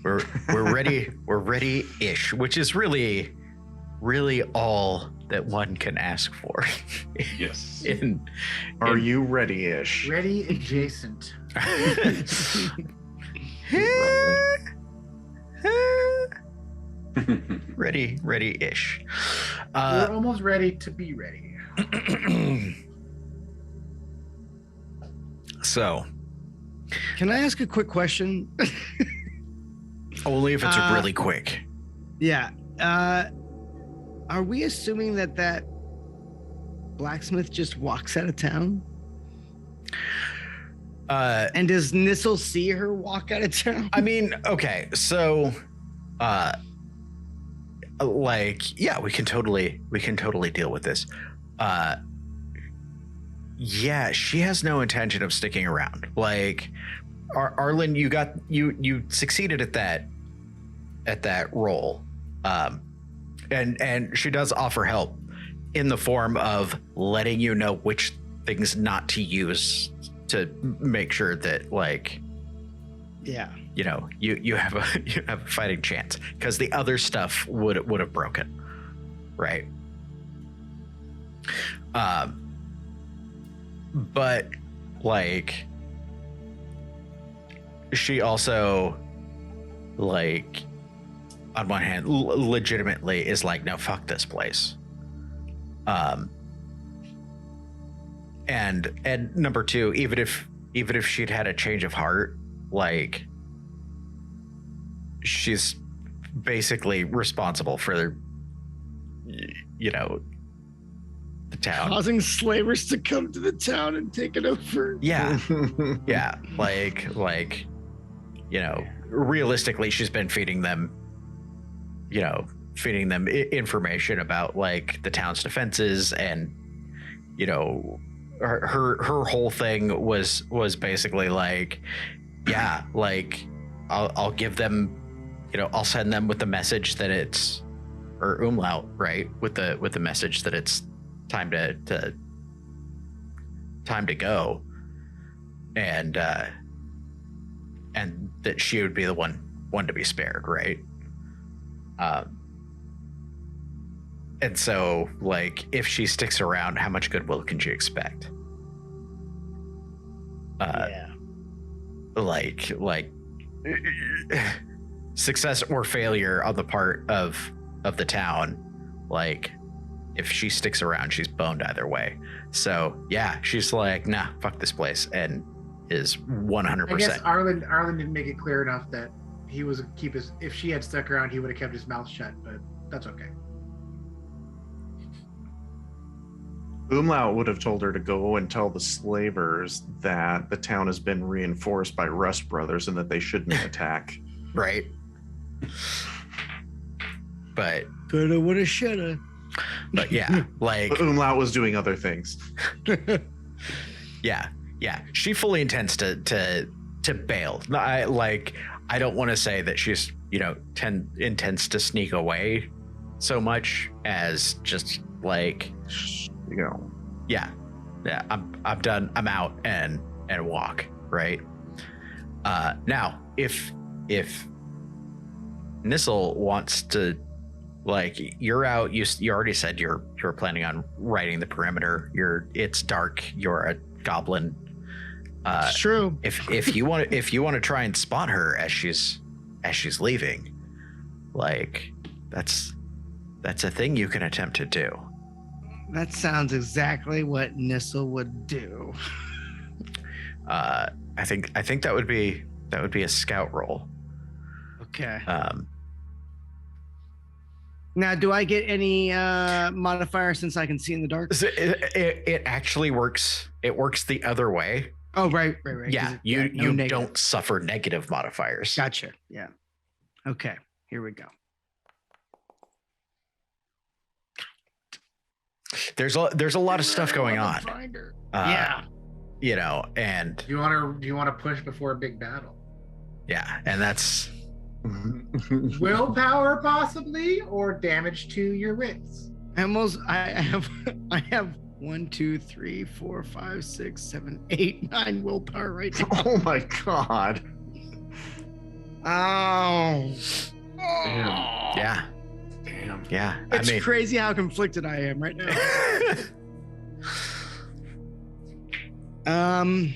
We're ready. We're ready-ish, which is really all that one can ask for. Yes. Are you ready-ish? Ready adjacent. Ready-ish. We're almost ready to be ready. So, can I ask a quick question? only if it's really quick. Yeah. Are we assuming that blacksmith just walks out of town? And does Nissel see her walk out of town? I mean, okay, so yeah, we can totally deal with this. Yeah, she has no intention of sticking around. Like, Arlen, you succeeded at that role. And she does offer help in the form of letting you know which things not to use to make sure that, like, yeah, you know, you have a fighting chance, because the other stuff would have broken, right? But like, she also, like, on one hand, legitimately is like, no, fuck this place. And number two, even if she'd had a change of heart, like, she's basically responsible for, you know, the town, causing slavers to come to the town and take it over. Yeah. Yeah, like, you know, realistically, she's been feeding them information about, like, the town's defenses, and, you know, her whole thing was basically like, yeah, like, I'll give them, you know, I'll send them with the message that it's, or umlaut, right, with the message that it's time to go, and that she would be the one to be spared, right? And so, like, if she sticks around, how much goodwill can she expect? Yeah. Like success or failure on the part of the town, like, if she sticks around, she's boned either way. So yeah, she's like, nah, fuck this place, and is 100%. I guess Arlen didn't make it clear enough that he was if she had stuck around, he would have kept his mouth shut, but that's okay. Umlaut would have told her to go and tell the slavers that the town has been reinforced by Rust Brothers and that they shouldn't attack. Right. But coulda, woulda, shoulda. But yeah, like, but Umlaut was doing other things. Yeah. She fully intends to bail. I don't want to say that she's, you know, intends to sneak away so much as just, like, you know, yeah, I'm done, I'm out, and walk, right? Now, if Nissel wants to, like, you're out, you already said you're planning on riding the perimeter, it's dark, you're a goblin. It's true. If you want to try and spot her as she's leaving, like, that's a thing you can attempt to do. That sounds exactly what Nissel would do. I think that would be a scout roll. Okay. Now, do I get any modifier since I can see in the dark? It actually works. It works the other way. Oh, right. Yeah, you don't suffer negative modifiers. Gotcha. Yeah. Okay. Here we go. There's a lot of stuff going on. Yeah. You know, and Do you want to push before a big battle? Yeah, and that's Willpower, possibly, or damage to your wits. I have 1, 2, 3, 4, 5, 6, 7, 8, 9 willpower right now. Oh my god. Oh. Damn. Yeah. Damn. Yeah. It's crazy how conflicted I am right now. Um,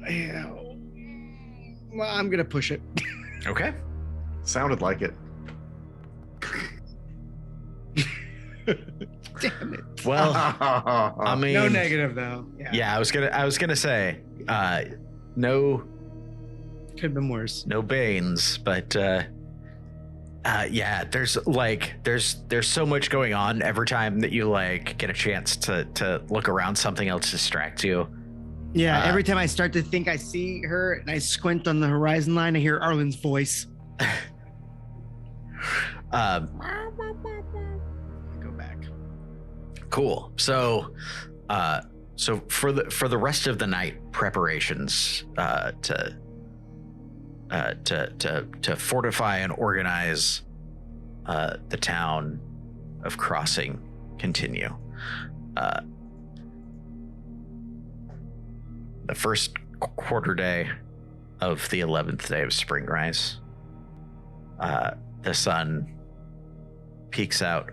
yeah. Well, I'm gonna push it. Okay. Sounded like it. Damn it. Well, I mean, No negative though. yeah, I was gonna say, no Could have been worse. no Banes, but yeah, there's so much going on every time that you like get a chance to look around, something else distracts you. Yeah, every time I start to think I see her and I squint on the horizon line, I hear Arlen's voice. Go back. Cool. So for the rest of the night, preparations to fortify and organize the town of Crossing continue. The first quarter day of the 11th day of spring rise, the sun peeks out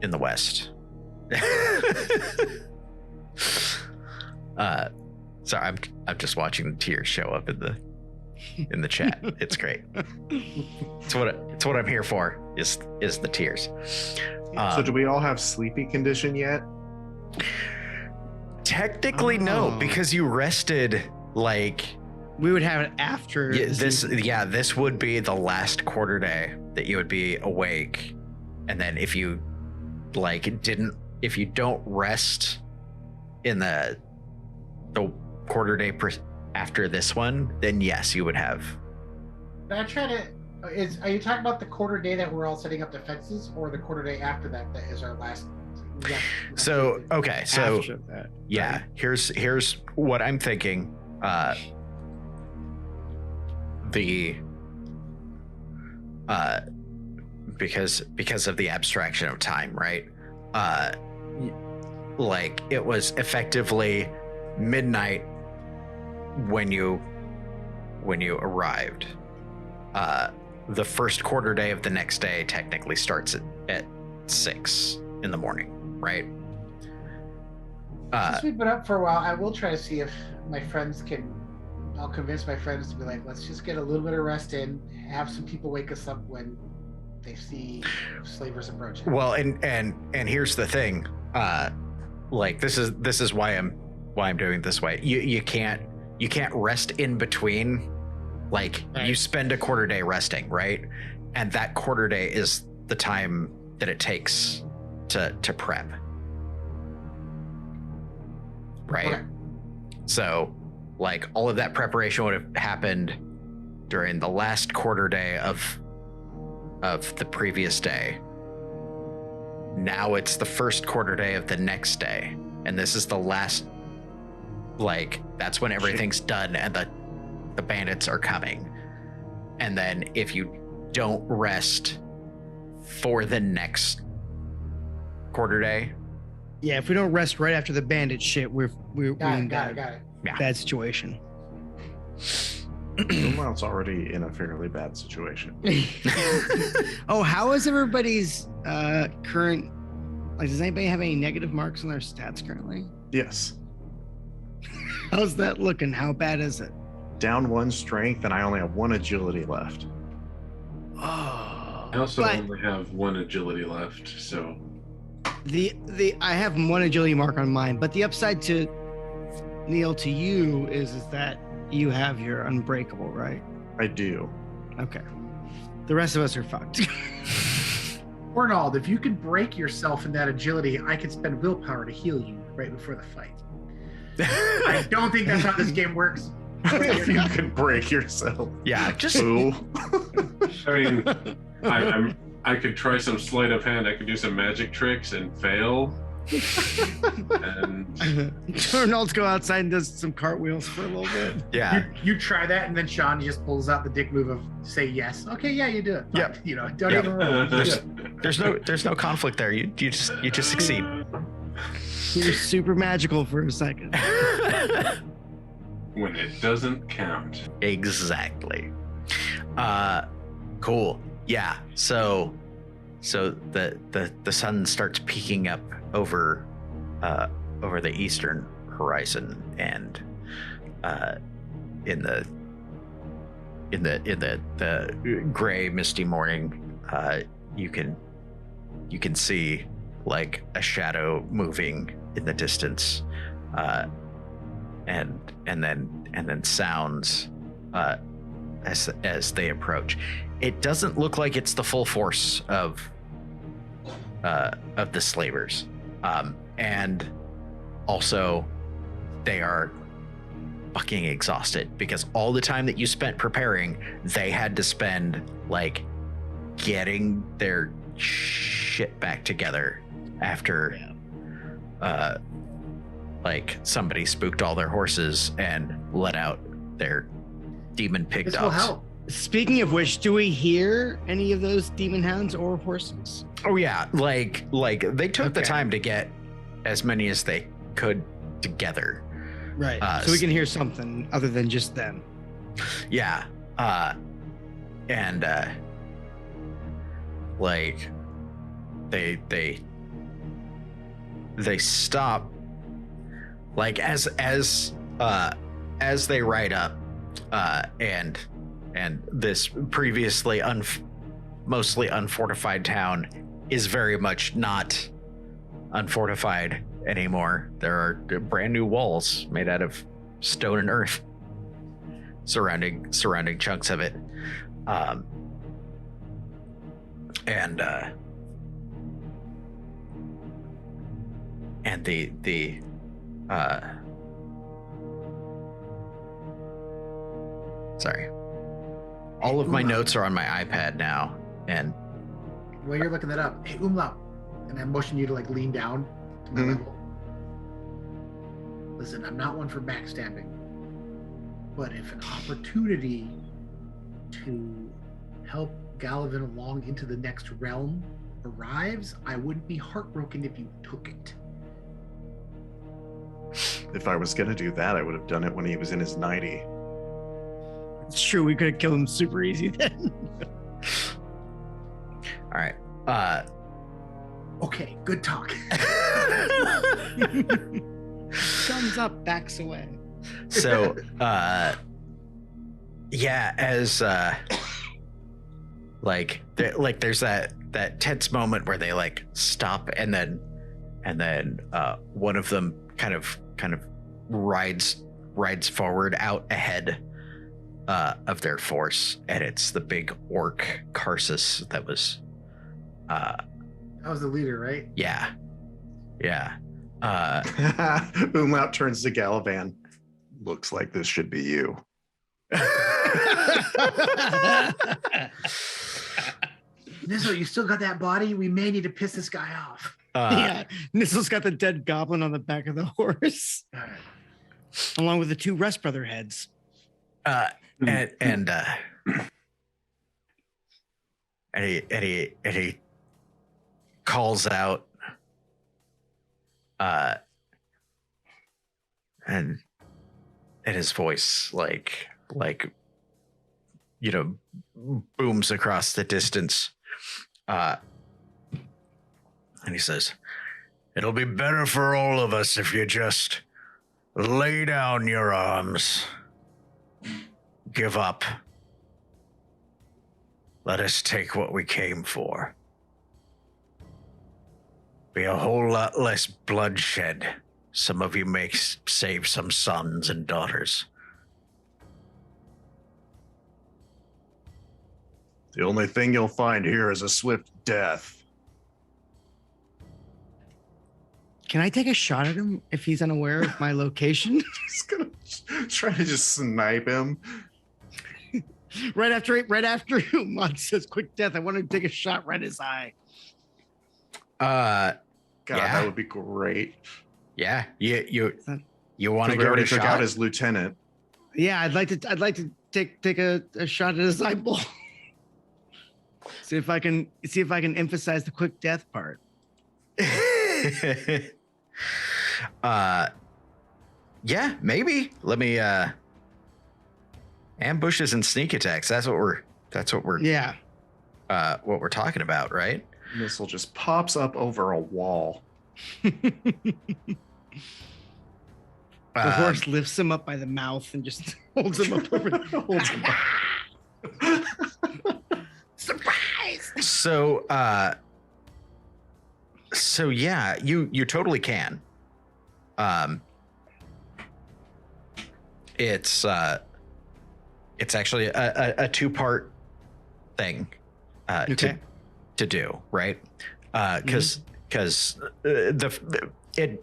in the west. Sorry, I'm just watching the tears show up in the chat. It's great. It's what I'm here for. Is the tears. So do we all have sleepy condition yet? Technically, no, Oh. because you rested like. We would have it after. Yeah, the season. this would be the last quarter day that you would be awake, and then if you don't rest in the quarter day after this one, then yes, you would have. But I try to. Are you talking about the quarter day that we're all setting up defenses, or the quarter day after that is our last? So okay, so After that. yeah, here's what I'm thinking. Because of the abstraction of time, right? Like it was effectively midnight when you arrived. The first quarter day of the next day technically starts at 6 in the morning, right? Since we've been up for a while, I will try to see if my friends can. I'll convince my friends to be like, let's just get a little bit of rest in, have some people wake us up when they see slavers approaching. Well, and here's the thing, like this is why I'm doing it this way. You can't rest in between. Like Right. you spend a quarter day resting, right? And that quarter day is the time that it takes to prep, right? Okay. So, like all of that preparation would have happened during the last quarter day of the previous day. Now it's the first quarter day of the next day, and this is the last. Like that's when everything's done, and the bandits are coming. And then if you don't rest for the next quarter day, Yeah, if we don't rest right after the bandit shit, we're Got in it. Got it. bad situation. Wilmot's already in a fairly bad situation. Oh, how is everybody's current? Like, does anybody have any negative marks on their stats currently? Yes. How's that looking? How bad is it? Down 1 strength, and I only have 1 agility left. Oh, I also but only have 1 agility left, so the I have 1 agility mark on mine, but the upside to Neil to you is that you have your unbreakable, right? I do. Okay. The rest of us are fucked. Arnold, if you could break yourself in that agility, I could spend willpower to heal you right before the fight. I don't think that's how this game works. If you could break yourself. yeah, just Ooh. I mean, I could try some sleight of hand. I could do some magic tricks and fail. And Arnold's go outside and does some cartwheels for a little bit. yeah. You try that, and then Sean just pulls out the dick move of say yes. Okay, yeah, you do it. Fine. Yep. You know, don't Yep. even roll. You do it. There's no conflict there. You just succeed. You're super magical for a second. When it doesn't count. Exactly. Cool. Yeah. So the sun starts peeking up over the eastern horizon, and in the gray misty morning, you can see like a shadow moving in the distance, and then sounds as they approach. It doesn't look like it's the full force of the slavers, and also they are fucking exhausted because all the time that you spent preparing, they had to spend like getting their shit back together after like somebody spooked all their horses and let out their demon pig This will dogs. help. Speaking of which, do we hear any of those demon hounds or horses? Oh yeah, like they took the Okay. time to get as many as they could together. Right. So we can hear something other than just them. Yeah. And like they stop like as they ride up, and this previously mostly unfortified town is very much not unfortified anymore. There are brand new walls made out of stone and earth surrounding chunks of it, and the sorry, all of my notes are on my iPad now, and While you're looking that up, hey, umlaut, and I motion you to like lean down to my level. Listen, I'm not one for backstabbing, but if an opportunity to help Gallivan along into the next realm arrives, I wouldn't be heartbroken if you took it. If I was going to do that, I would have done it when he was in his 90. It's true. We could have killed him super easy then. all right. Okay, good talk. Thumbs up, backs away. So yeah, as there's that tense moment where they like stop, and then one of them kind of rides forward out ahead of their force, and it's the big orc Karsus that was That was the leader, right? yeah. Umlaut turns to Galavan. Looks like this should be you. Nizzle, you still got that body? We may need to piss this guy off. Yeah, Nissel's got the dead goblin on the back of the horse, along with the two Rust Brother heads. And he calls out, and his voice like booms across the distance, and he says, "It'll be better for all of us if you just lay down your arms. Give up. Let us take what we came for. Be a whole lot less bloodshed. Some of you may save some sons and daughters." The only thing you'll find here is a swift death. Can I take a shot at him if he's unaware of my location? He's gonna try to just snipe him. right after Mud says quick death, I want to take a shot right in his eye. God, Yeah. that would be great. Yeah, you want to We go already to took shot? out his lieutenant. Yeah, I'd like to take a shot at his eyeball. see if I can emphasize the quick death part. Yeah, maybe. Let me ambushes and sneak attacks. That's what we're Yeah. what we're talking about, right? Missile just pops up over a wall. The horse lifts him up by the mouth and just holds him up over. Holds him up. Surprise! So yeah, you totally can. It's actually a two-part thing Okay. to do, right? Because the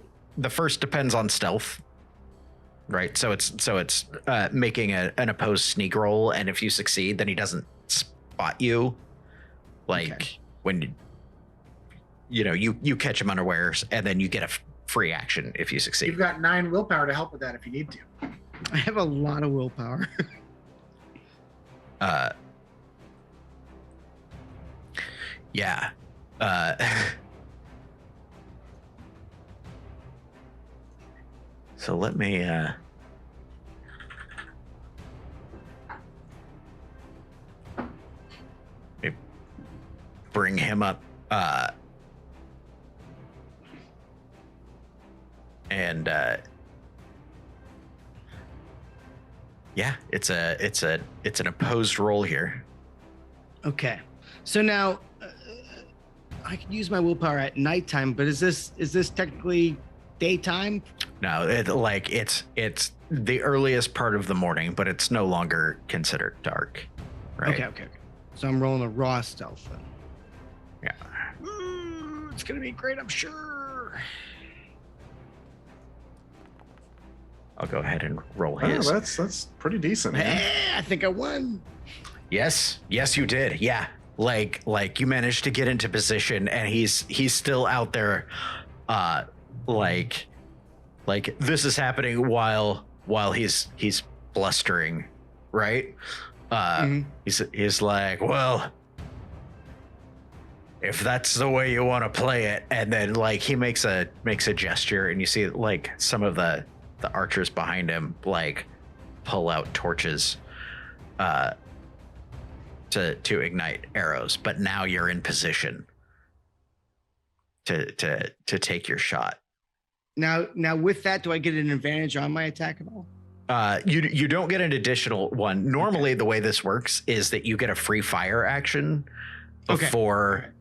first depends on stealth, right? So it's making an opposed sneak roll, and if you succeed, then he doesn't spot you. Like Okay. when you catch him unawares, and then you get a free action if you succeed. You've got 9 willpower to help with that if you need to. I have a lot of willpower. Yeah. So let me bring him up and yeah, it's an opposed roll here. Okay. So now I can use my willpower at nighttime, but is this technically daytime? No, it's the earliest part of the morning, but it's no longer considered dark. Right? Okay. So I'm rolling a raw stealth then. Yeah. Ooh, it's gonna be great, I'm sure. I'll go ahead and roll Oh, his. that's pretty decent. Man. Hey, I think I won. Yes, you did. Yeah. Like you managed to get into position, and he's still out there like this is happening while he's blustering, right? He's like, well, if that's the way you want to play it, and then like he makes a gesture, and you see like some of the archers behind him like pull out torches to ignite arrows, but now you're in position to take your shot. Now with that, do I get an advantage on my attack at all? You don't get an additional one. Normally, the way this works is that you get a free fire action before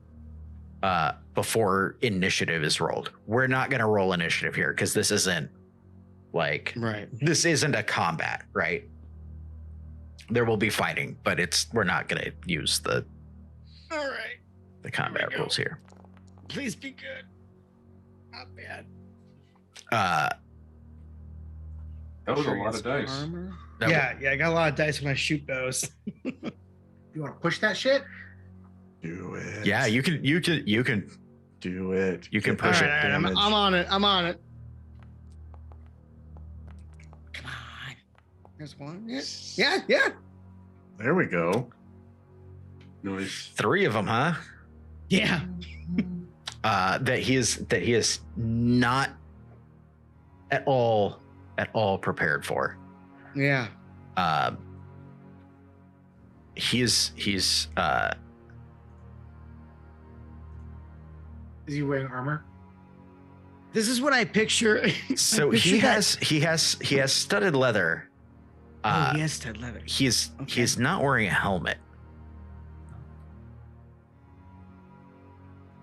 initiative is rolled. We're not going to roll initiative here because this isn't this isn't a combat, right? There will be fighting, but we're not going to use the combat rules here. Please be good. Not bad. That was a lot of dice. Armor. That Yeah, I got a lot of dice when I shoot those. You want to push that shit? Do it. Yeah, you can do it. You can push All it. right, I'm damage. on it. Come on. There's one. Yeah. There we go. Nice. 3 of them, huh? Yeah. That he is not at all prepared for. Yeah. He's Is he wearing armor? This is what I picture. so I picture he has studded leather. Oh, he has studded leather. He's Okay. not wearing a helmet.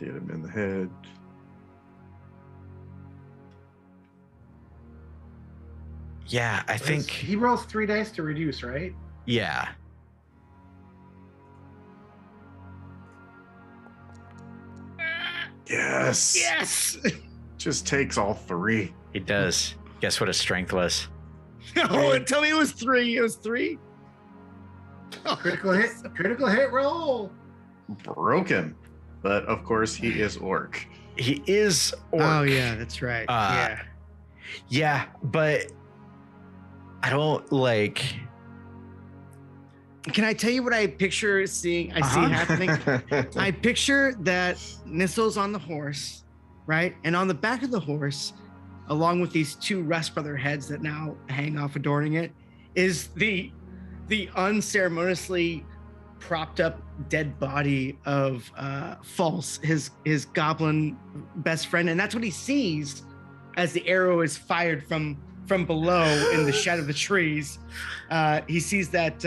Get him in the head. Yeah, I think. He rolls 3 dice to reduce, right? Yeah. Yes. Yes. Just takes all 3. He does. Guess what his strength was? Oh, tell me it was 3. It was 3. Critical hit roll. Broken. But of course, he is orc. He is orc. Oh yeah, that's right. Yeah. Yeah, but I don't like. Can I tell you what I picture seeing? I see happening. I picture that Nissel's on the horse, right? And on the back of the horse along with these two Rust Brother heads that now hang off adorning it, is the unceremoniously propped up dead body of False, his goblin best friend, and that's what he sees as the arrow is fired from below in the shadow of the trees. He sees that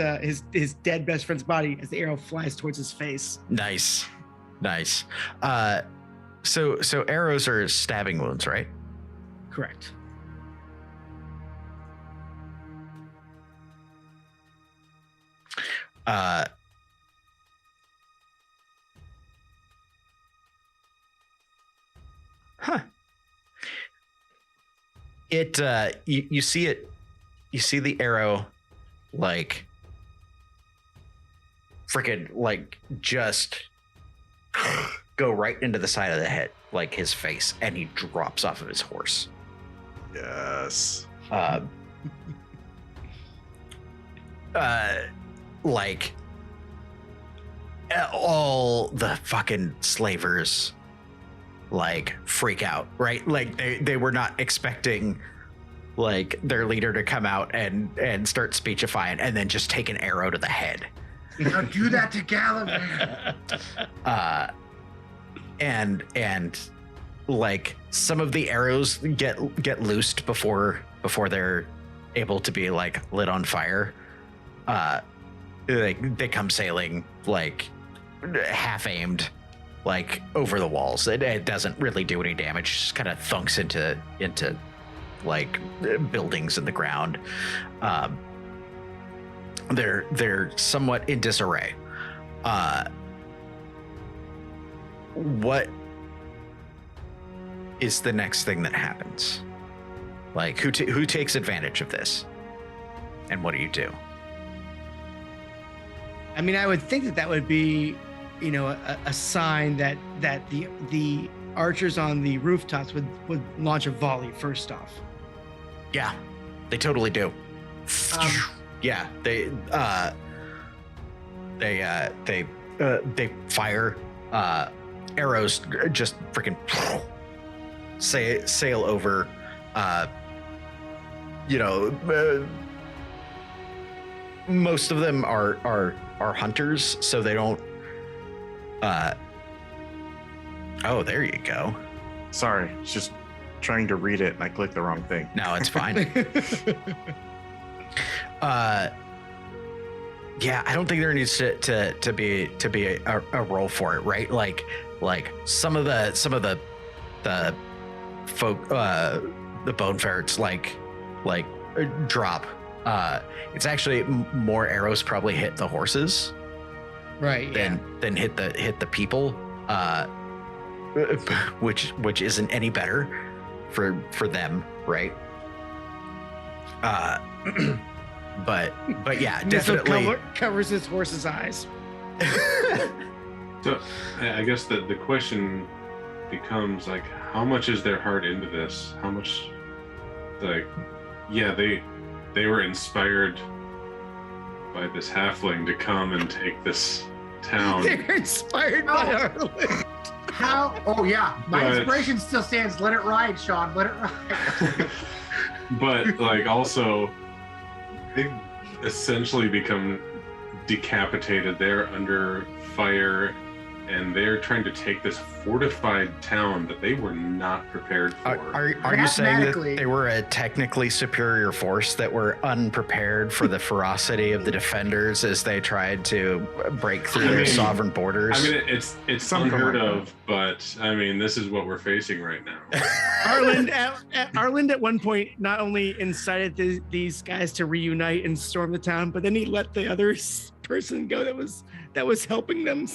his dead best friend's body as the arrow flies towards his face. Nice. So arrows are stabbing wounds, right? Correct. You see it, you see the arrow like freaking like just go right into the side of the head, like his face, and he drops off of his horse. Yes. Like all the fucking slavers like freak out, right? Like they were not expecting like their leader to come out and start speechifying and then just take an arrow to the head. Now do that to Galavan. And like some of the arrows get loosed before they're able to be like lit on fire. They come sailing like half aimed like over the walls. It doesn't really do any damage, just kind of thunks into like buildings in the ground. They're somewhat in disarray. What is the next thing that happens? Like who takes advantage of this, and what do you do? I mean, I would think that would be, you know, a sign that the archers on the rooftops would launch a volley first off. Yeah, they totally do. Yeah, they fire arrows, just freaking sail over. Most of them are hunters, so they don't. Oh, there you go. Sorry, it's just trying to read it and I clicked the wrong thing. No, it's fine. Yeah, I don't think there needs to be a roll for it, right? Like some of the folk, the bone ferrets like drop. It's actually more arrows probably hit the horses, right? Than hit the people, which isn't any better for them, right? But yeah, definitely covers his horse's eyes. So I guess the question becomes like, how much is their heart into this? How much, like, yeah, they were inspired by this halfling to come and take this town. They're inspired by Arlen. How? Oh yeah, my inspiration still stands. Let it ride, Sean. Let it ride. But like also, they essentially become decapitated. They're under fire, and they're trying to take this fortified town that they were not prepared for. Are you saying that they were a technically superior force that were unprepared for the ferocity of the defenders as they tried to break through their sovereign borders? I mean, it's unheard of, but I mean, this is what we're facing right now. Arlen at one point not only incited these guys to reunite and storm the town, but then he let the other person go that was helping them.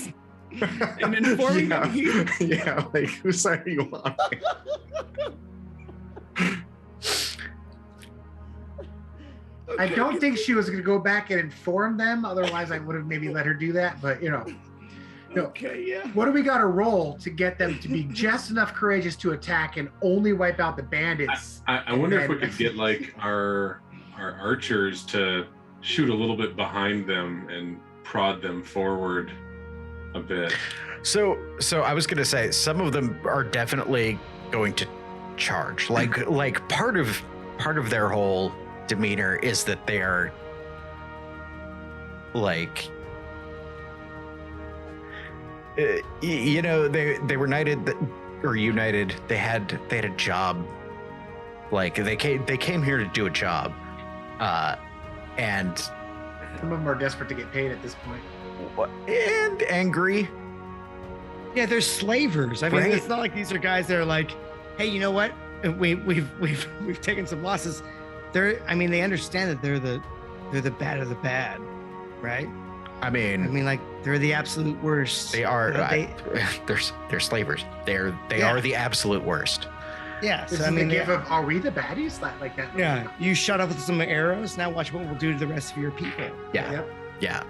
And informing them yeah, like whose side are you on? Okay. I don't think she was going to go back and inform them. Otherwise, I would have maybe let her do that. But okay, yeah. What do we got to roll to get them to be just enough courageous to attack and only wipe out the bandits? I wonder if we could get like our archers to shoot a little bit behind them and prod them forward a bit. So I was going to say some of them are definitely going to charge. Like part of their whole demeanor is that they are like you know, they were united. They had a job. Like they came here to do a job, and Some of them are desperate to get paid at this point. and angry. Yeah, they're slavers. I mean, Right. it's not like these are guys that are like, hey, you know what? We've taken some losses. They understand that they're the bad of the bad, right? I mean, Like they're the absolute worst. they are. They- They're slavers. They Yeah. are the absolute worst. yeah. This So is I mean, the give of, are we the baddies? Like that. yeah. You shot up with some arrows. Now watch what we'll do to the rest of your people. Yeah. Yep. Yeah.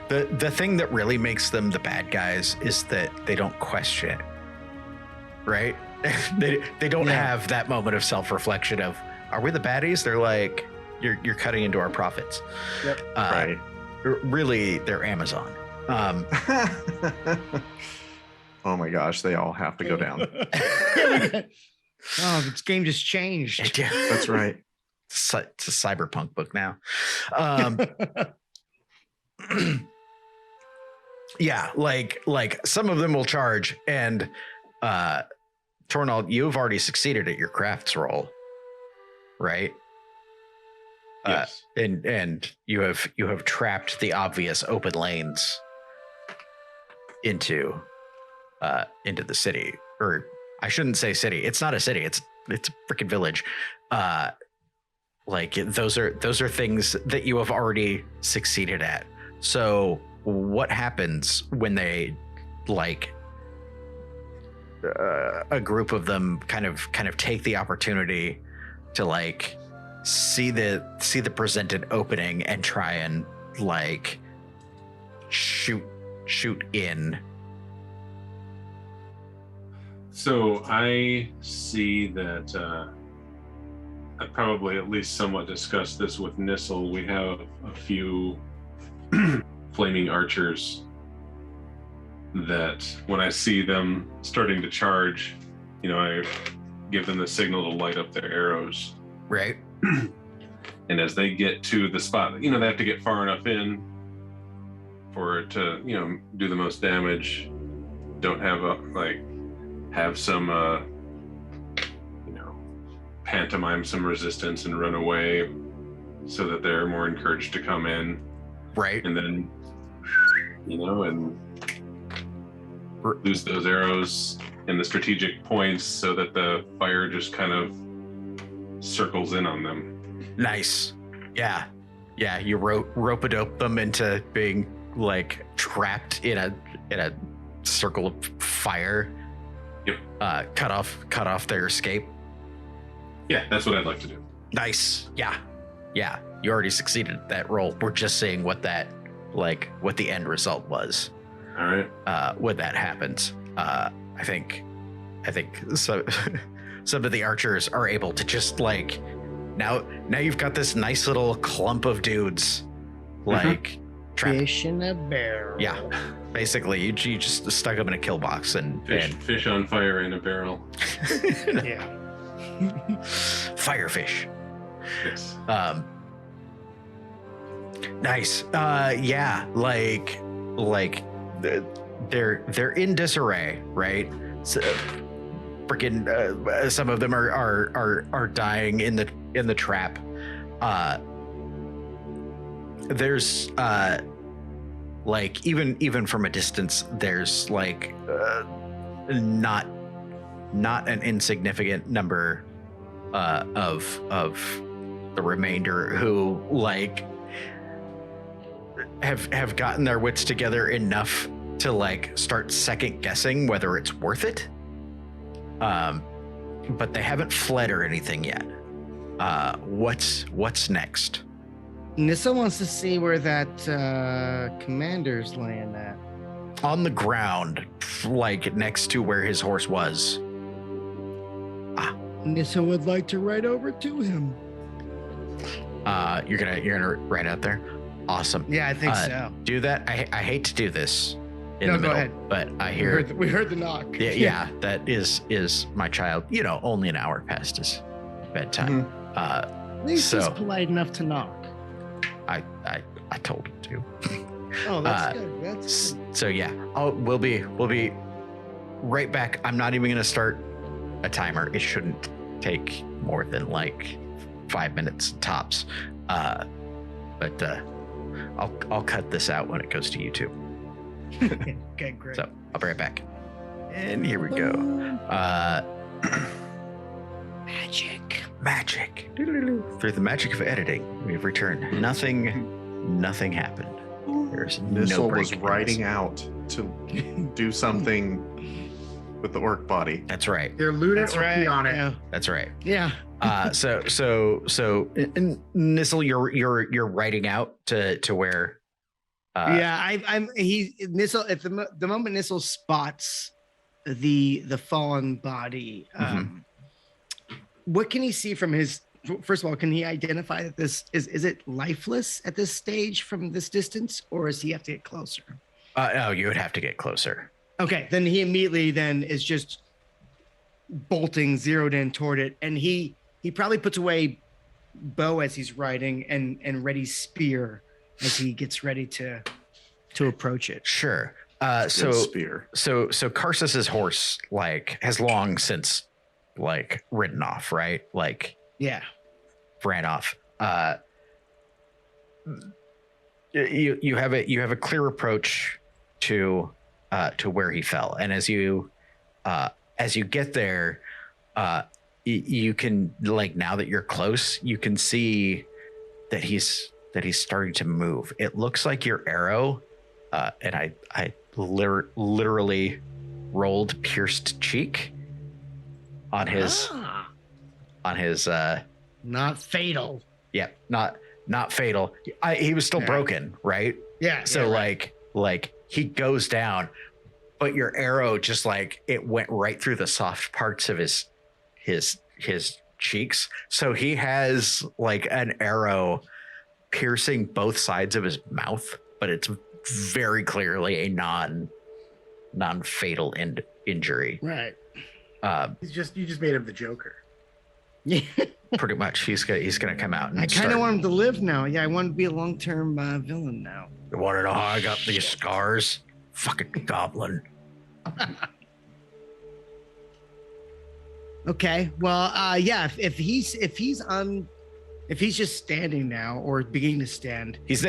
The thing that really makes them the bad guys is that they don't question it. Right? they don't Yeah. have that moment of self-reflection of, are we the baddies? They're like, you're cutting into our profits. Yep. Right. Really, they're Amazon. Oh my gosh, they all have to go down. Oh, this game just changed. That's right. It's a cyberpunk book now. Yeah, like some of them will charge, and Tornald, you've already succeeded at your crafts roll, right? Yes. And you have trapped the obvious open lanes into the city, or I shouldn't say city. It's not a city. It's a freaking village. Like those are things that you have already succeeded at. So what happens when they like a group of them kind of take the opportunity to like see the presented opening and try and like shoot in? So I see that I probably at least somewhat discussed this with Nissel. We have a few flaming archers that when I see them starting to charge, I give them the signal to light up their arrows. Right. And as they get to the spot, they have to get far enough in for it to, do the most damage. Don't have some, pantomime some resistance and run away so that they're more encouraged to come in. Right. And then, and lose those arrows in the strategic points so that the fire just kind of circles in on them. Nice. Yeah. You rope-a-dope them into being like trapped in a circle of fire. Yep. Cut off their escape. Yeah, that's what I'd like to do. Nice. Yeah. You already succeeded at that roll. We're just seeing what the end result was. All right. When that happens, I think so. Some of the archers are able to just like now you've got this nice little clump of dudes like trapped. Fish in a barrel. Yeah, basically you just stuck them in a kill box and Fish on fire in a barrel. Yeah. firefish. Yes. Nice. Yeah, like they're in disarray, right? So, freaking some of them are dying in the trap. There's like even from a distance, there's like not an insignificant number of the remainder who like have gotten their wits together enough to like start second guessing whether it's worth it. But they haven't fled or anything yet. What's next? Nissa wants to see where that commander's laying at. On the ground, like next to where his horse was. Nissa would like to ride over to him. You're gonna ride out there. Awesome. Yeah, I think so. Do that. I hate to do this, in No, the go middle. ahead. But I We hear heard the knock. yeah, that is my child. You know, only an hour past his bedtime. At least he's So- polite enough to knock. I told him to. Oh, that's Uh, good. That's good. So yeah, we'll be right back. I'm not even gonna start a timer. It shouldn't take more than like 5 minutes tops. But I'll cut this out when it goes to YouTube. Okay, great. So I'll be right back. And here we go. Magic. Through the magic of editing, we've returned. Nothing happened. There's no Nissel was breaking riding news. out to do something with the orc body. That's right. They're loot it That's or right. pee on it. Yeah. That's right. Yeah. So Nissel, you're writing out to where. I'm Nissel at the moment Nissel spots the fallen body. What can he see from his? First of all, can he identify that this is it lifeless at this stage from this distance, or does he have to get closer? No, you would have to get closer. Okay, then he immediately then is just bolting, zeroed in toward it, and he probably puts away bow as he's riding and readies spear as he gets ready to approach it. Sure. Good So spear. Karsus's horse like has long since like ridden off, right? Like Yeah. ran off. You have a clear approach to where he fell, and as you get there, you can, like, now that you're close, you can see that he's starting to move. It looks like your arrow, and I literally rolled pierced cheek on his Not fatal. yeah, not fatal. He was still Yeah. broken, right? Yeah. So yeah, right. like he goes down, but your arrow just like it went right through the soft parts of his cheeks. So he has like an arrow piercing both sides of his mouth, but it's very clearly a non-fatal injury. Right. You just made him the Joker. Yeah. Pretty much, he's gonna come out. And I kind start- of want him to live now. Yeah, I want to be a long-term villain now. You want to know how I got these scars? Fucking goblin. Okay. Well, yeah. If he's just standing now or beginning to stand. He's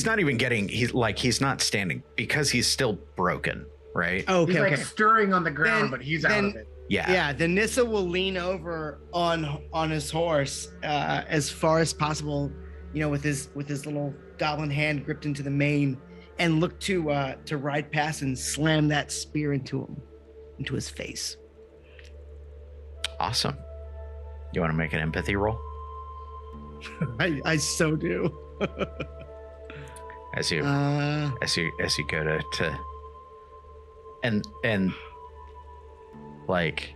not even getting. He's not standing because he's still broken, right? Okay. He's like Okay. stirring on the ground, Then- but he's out of it. Yeah. Yeah. Then Nissa will lean over on his horse as far as possible, with his little goblin hand gripped into the mane, and look to ride past and slam that spear into his face. Awesome. You want to make an empathy roll I so do. as you go to and like,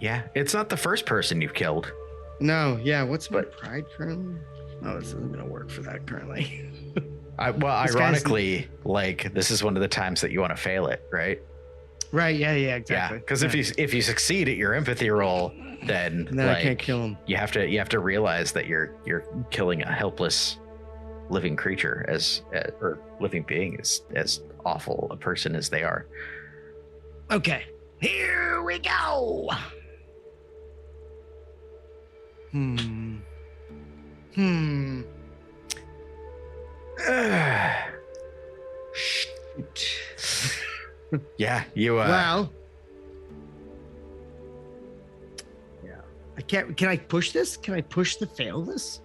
yeah, it's not the first person you've killed. No, yeah. What's my pride currently? Oh, this isn't gonna work for that currently. This guy's- Ironically, like, this is one of the times that you want to fail it, right? Right? Yeah. Exactly. Yeah, because if you succeed at your empathy roll, then then like, I can't kill him. you have to realize that you're killing a helpless living creature or living being as awful a person as they are. Okay. Here we go. Yeah, you Well. Yeah. I can't. Can I push this? Can I push the fail this?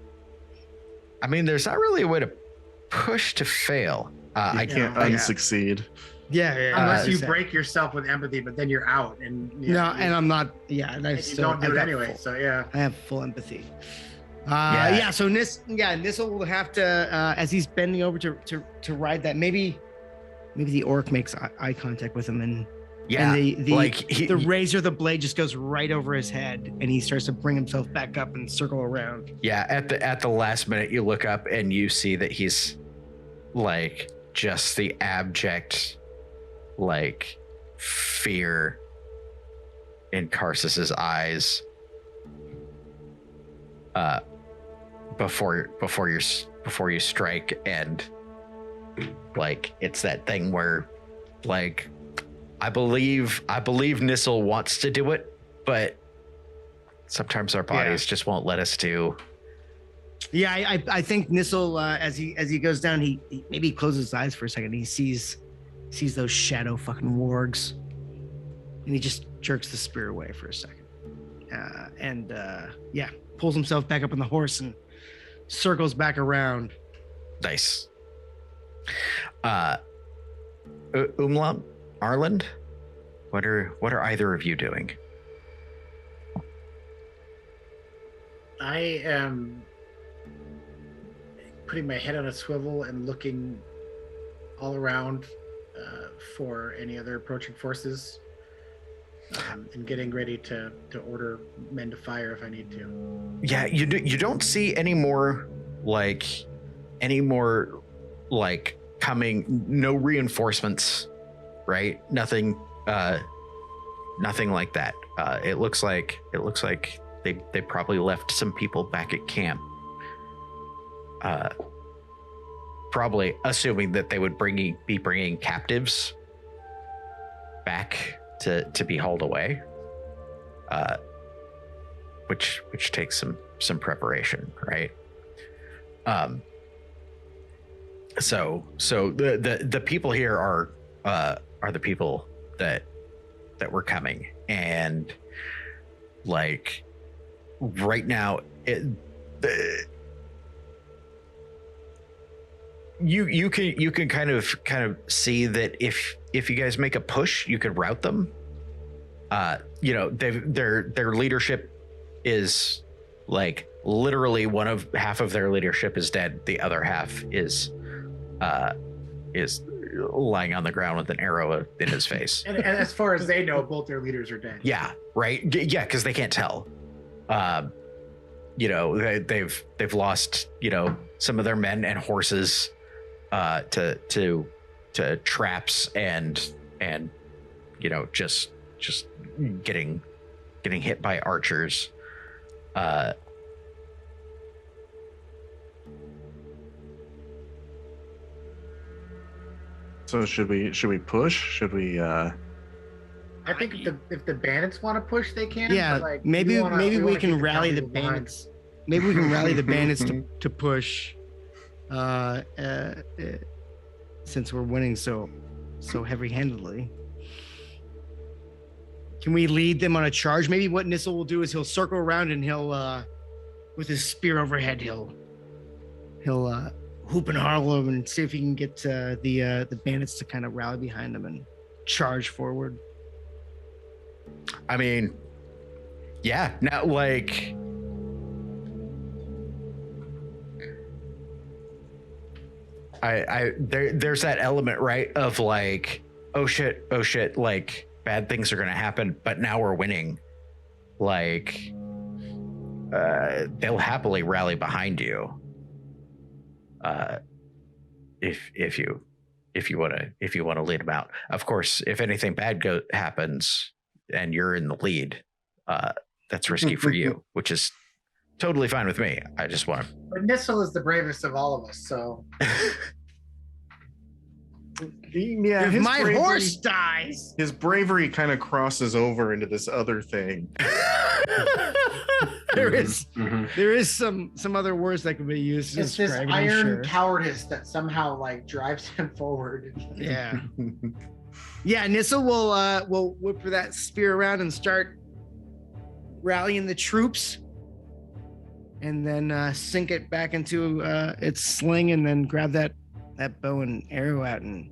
I mean, there's not really a way to push to fail. I You can't yeah. unsucceed. Yeah. Unless you exactly. break yourself with empathy, but then you're out, and No, and I'm not. Yeah, and I you still don't do I've it got anyway. full- So yeah. I have full empathy. Yeah. Yeah. So Nissa will have to, as he's bending over to ride that. Maybe the orc makes eye contact with him, and yeah, and the he, razor, the blade just goes right over his head, and he starts to bring himself back up and circle around. yeah. At the last minute, you look up and you see that he's like just the abject like fear in Karsus's eyes before you strike. And like it's that thing where like I believe Nissel wants to do it, but sometimes our bodies just won't let us do. Yeah, I think Nissel, as he goes down, he maybe closes his eyes for a second. He sees those shadow fucking wargs, and he just jerks the spear away for a second, and pulls himself back up on the horse and circles back around. Nice. Umlaut, Arland, what are either of you doing? I am putting my head on a swivel and looking all around for any other approaching forces, and getting ready to order men to fire if I need to. Yeah, you don't see any more coming. No reinforcements, right? Nothing like that. It looks like they probably left some people back at camp. Probably assuming that they would be bringing captives back to be hauled away, which takes some preparation, right? So the people here are the people that were coming, and like right now you can kind of see that if you guys make a push, you could rout them. Their leadership is like literally half of their leadership is dead. The other half is lying on the ground with an arrow in his face. And as far as they know, both their leaders are dead. Yeah, right. Yeah, because they can't tell. They've lost some of their men and horses to traps and just getting hit by archers. So should we push? Should we? I think if the bandits want to push, they can. Yeah, but like, maybe we can keep rally the people behind. bandits. Maybe we can rally the bandits to push, since we're winning so heavy-handedly. Can we lead them on a charge? Maybe what Nissel will do is he'll circle around and he'll, with his spear overhead, he'll hoop and harlow and see if he can get the bandits to kind of rally behind them and charge forward. I mean, yeah. Now, like, there's that element, right, of like, oh shit, like bad things are gonna happen, but now we're winning. Like, they'll happily rally behind you. If you want to lead them out. Of course, if anything bad happens and you're in the lead, that's risky for you, which is totally fine with me. I just want to. But Nissel is the bravest of all of us, so. Yeah, if my horse dies, his bravery kind of crosses over into this other thing. there is some other words that could be used. It's this iron cowardice that somehow like drives him forward. Yeah. Yeah, Nissel will whip that spear around and start rallying the troops, and then sink it back into its sling, and then grab that bow and arrow out and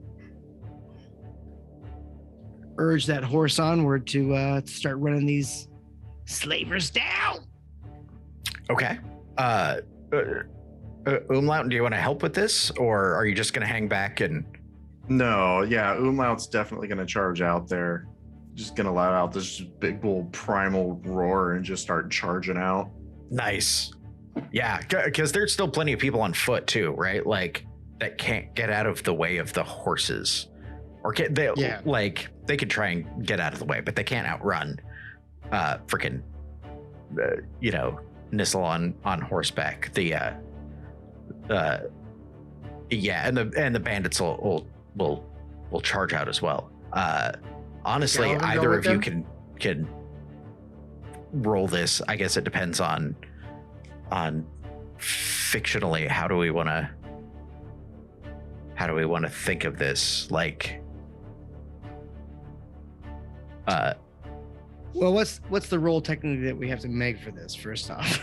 urge that horse onward to start running these slavers down. Okay. Umlaut, do you want to help with this, or are you just going to hang back and? No, yeah, Umlaut's definitely going to charge out there. Just going to let out this big old primal roar and just start charging out. Nice. Yeah, because there's still plenty of people on foot too, right? Like, that can't get out of the way of the horses, or they could try and get out of the way, but they can't outrun freaking Nissel on horseback. And the bandits will charge out as well. Honestly, Galvin go either with of you them? can roll this. I guess it depends on fictionally how do we want to think of this, like Well, what's the role technically that we have to make for this? First off,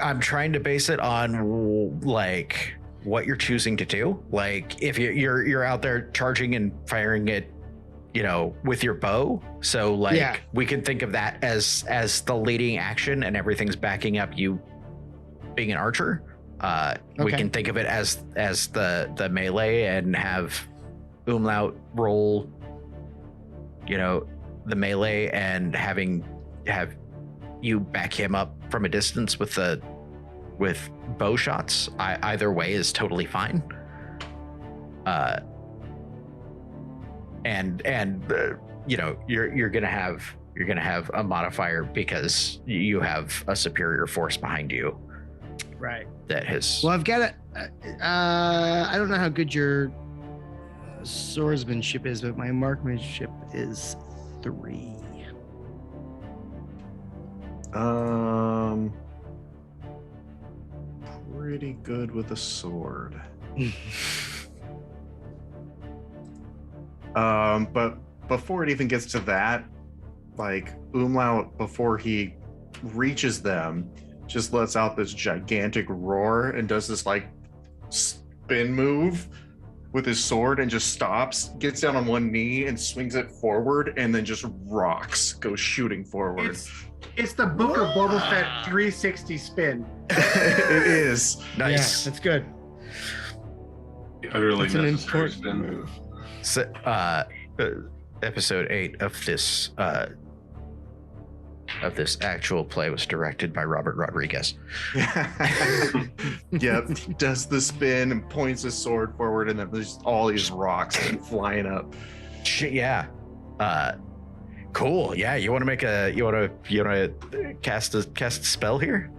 I'm trying to base it on like what you're choosing to do. Like if you're out there charging and firing it, with your bow. So like we can think of that as the leading action, and everything's backing up you being an archer. We can think of it as the melee and have Umlaut roll, the melee, and have you back him up from a distance with bow shots. Either way is totally fine. You're gonna have a modifier because you have a superior force behind you. right? That has. Well, I've got I don't know how good your swordsmanship is, but my marksmanship is 3. Pretty good with a sword. But before it even gets to that, like Umlaut, before he reaches them, just lets out this gigantic roar and does this like spin move with his sword and just stops, gets down on one knee and swings it forward, and then just goes shooting forward. It's the Book of Boba Fett 360 spin. It is. Nice. Yeah, that's good. Utterly That's an necessary important spin. move. So, episode 8 of this actual play was directed by Robert Rodriguez. Yep, he does the spin and points his sword forward, and then there's all these rocks flying up. Shit, yeah. Cool. Yeah, you want to cast a spell here?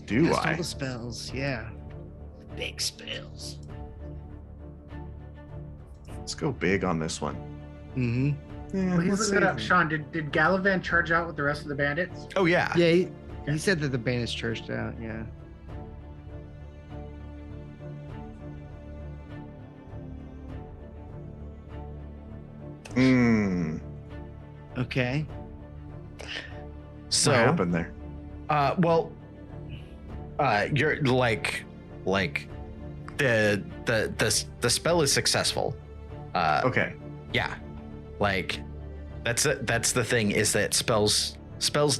Do Cast all I? the spells, yeah. Big spells. Let's go big on this one. Mm-hmm. Yeah, Well, he's let's looking it see. up. Sean, did Galavan charge out with the rest of the bandits? Oh yeah. Yeah, he said that the band is churched out, yeah. Okay. So What happened there? you're like the spell is successful. Okay. Yeah, like that's the thing, is that spells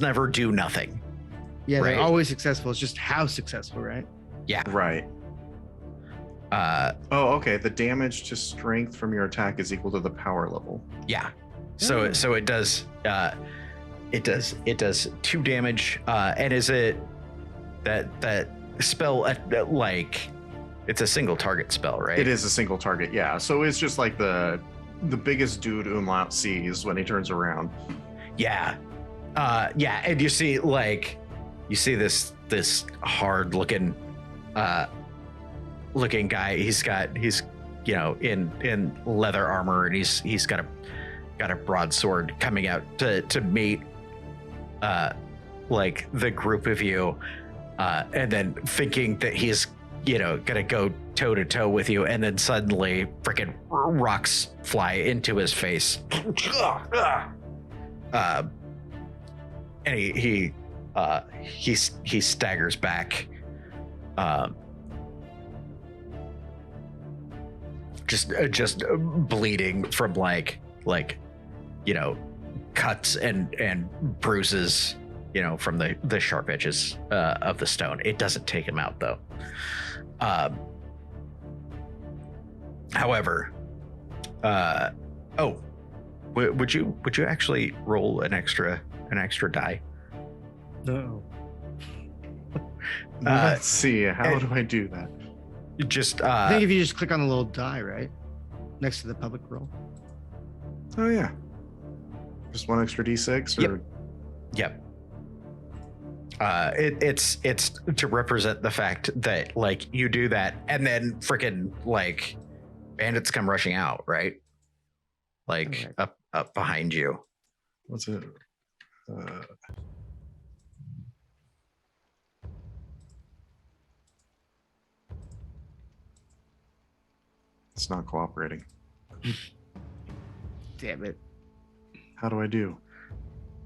never do nothing. Yeah, they're Right. always successful. It's just how successful, right? Right. Oh, okay. The damage to strength from your attack is equal to the power level. Yeah. So it does 2 damage. And is it that spell like it's a single target spell, right? It is a single target, yeah. So it's just like the biggest dude Umlaut sees when he turns around. Yeah. And you see this hard looking guy. He's in leather armor, and he's got a broadsword coming out to meet like the group of you, and then thinking that he's gonna go toe to toe with you, and then suddenly freaking rocks fly into his face. And he staggers back, just bleeding from like cuts and bruises, from the sharp edges of the stone. It doesn't take him out though. However, would you actually roll an extra die? No. Let's see. How do I do that? Just I think if you just click on the little die, right? Next to the public role. Oh yeah. Just one extra d6 or Yep. It's to represent the fact that like you do that and then freaking like bandits come rushing out, right? Like Okay. up behind you. what's it? It's not cooperating. Damn it. How do I do?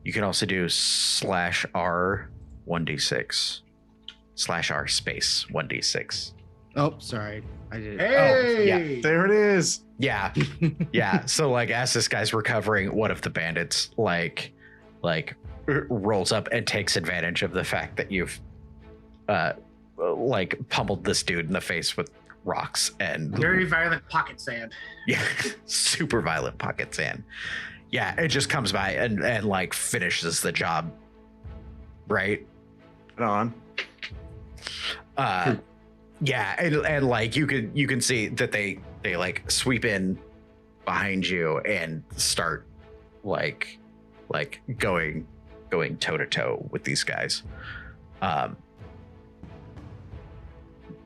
You can also do /R 1d6 /R space 1d6. Oh, sorry. I did it. Hey! There it is. Yeah. Yeah. So like as this guy's recovering, one of the bandits like rolls up and takes advantage of the fact that you've like pummeled this dude in the face with rocks and Very violent pocket sand. yeah, super violent pocket sand. Yeah, it just comes by and like finishes the job. Right? Right on. Yeah, and like you can see that they like sweep in behind you and start like going toe to toe with these guys.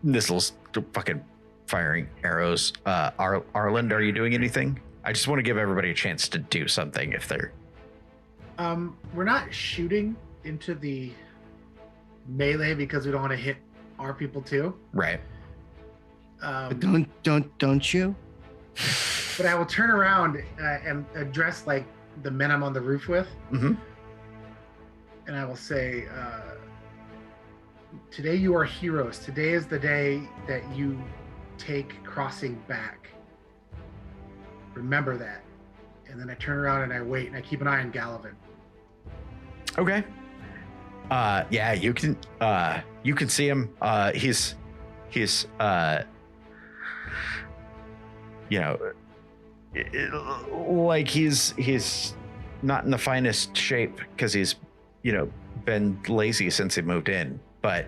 Missiles fucking firing arrows. Arland, are you doing anything? I just want to give everybody a chance to do something if they're We're not shooting into the melee because we don't want to hit our people too. right. But don't you? But I will turn around and address like the men I'm on the roof with, Mm-hmm. and I will say, "Today you are heroes. Today is the day that you take crossing back. Remember that." And then I turn around and I wait and I keep an eye on Gallivan. Okay. Yeah, you can see him. He's you know, like he's not in the finest shape because he's, you know, been lazy since he moved in, but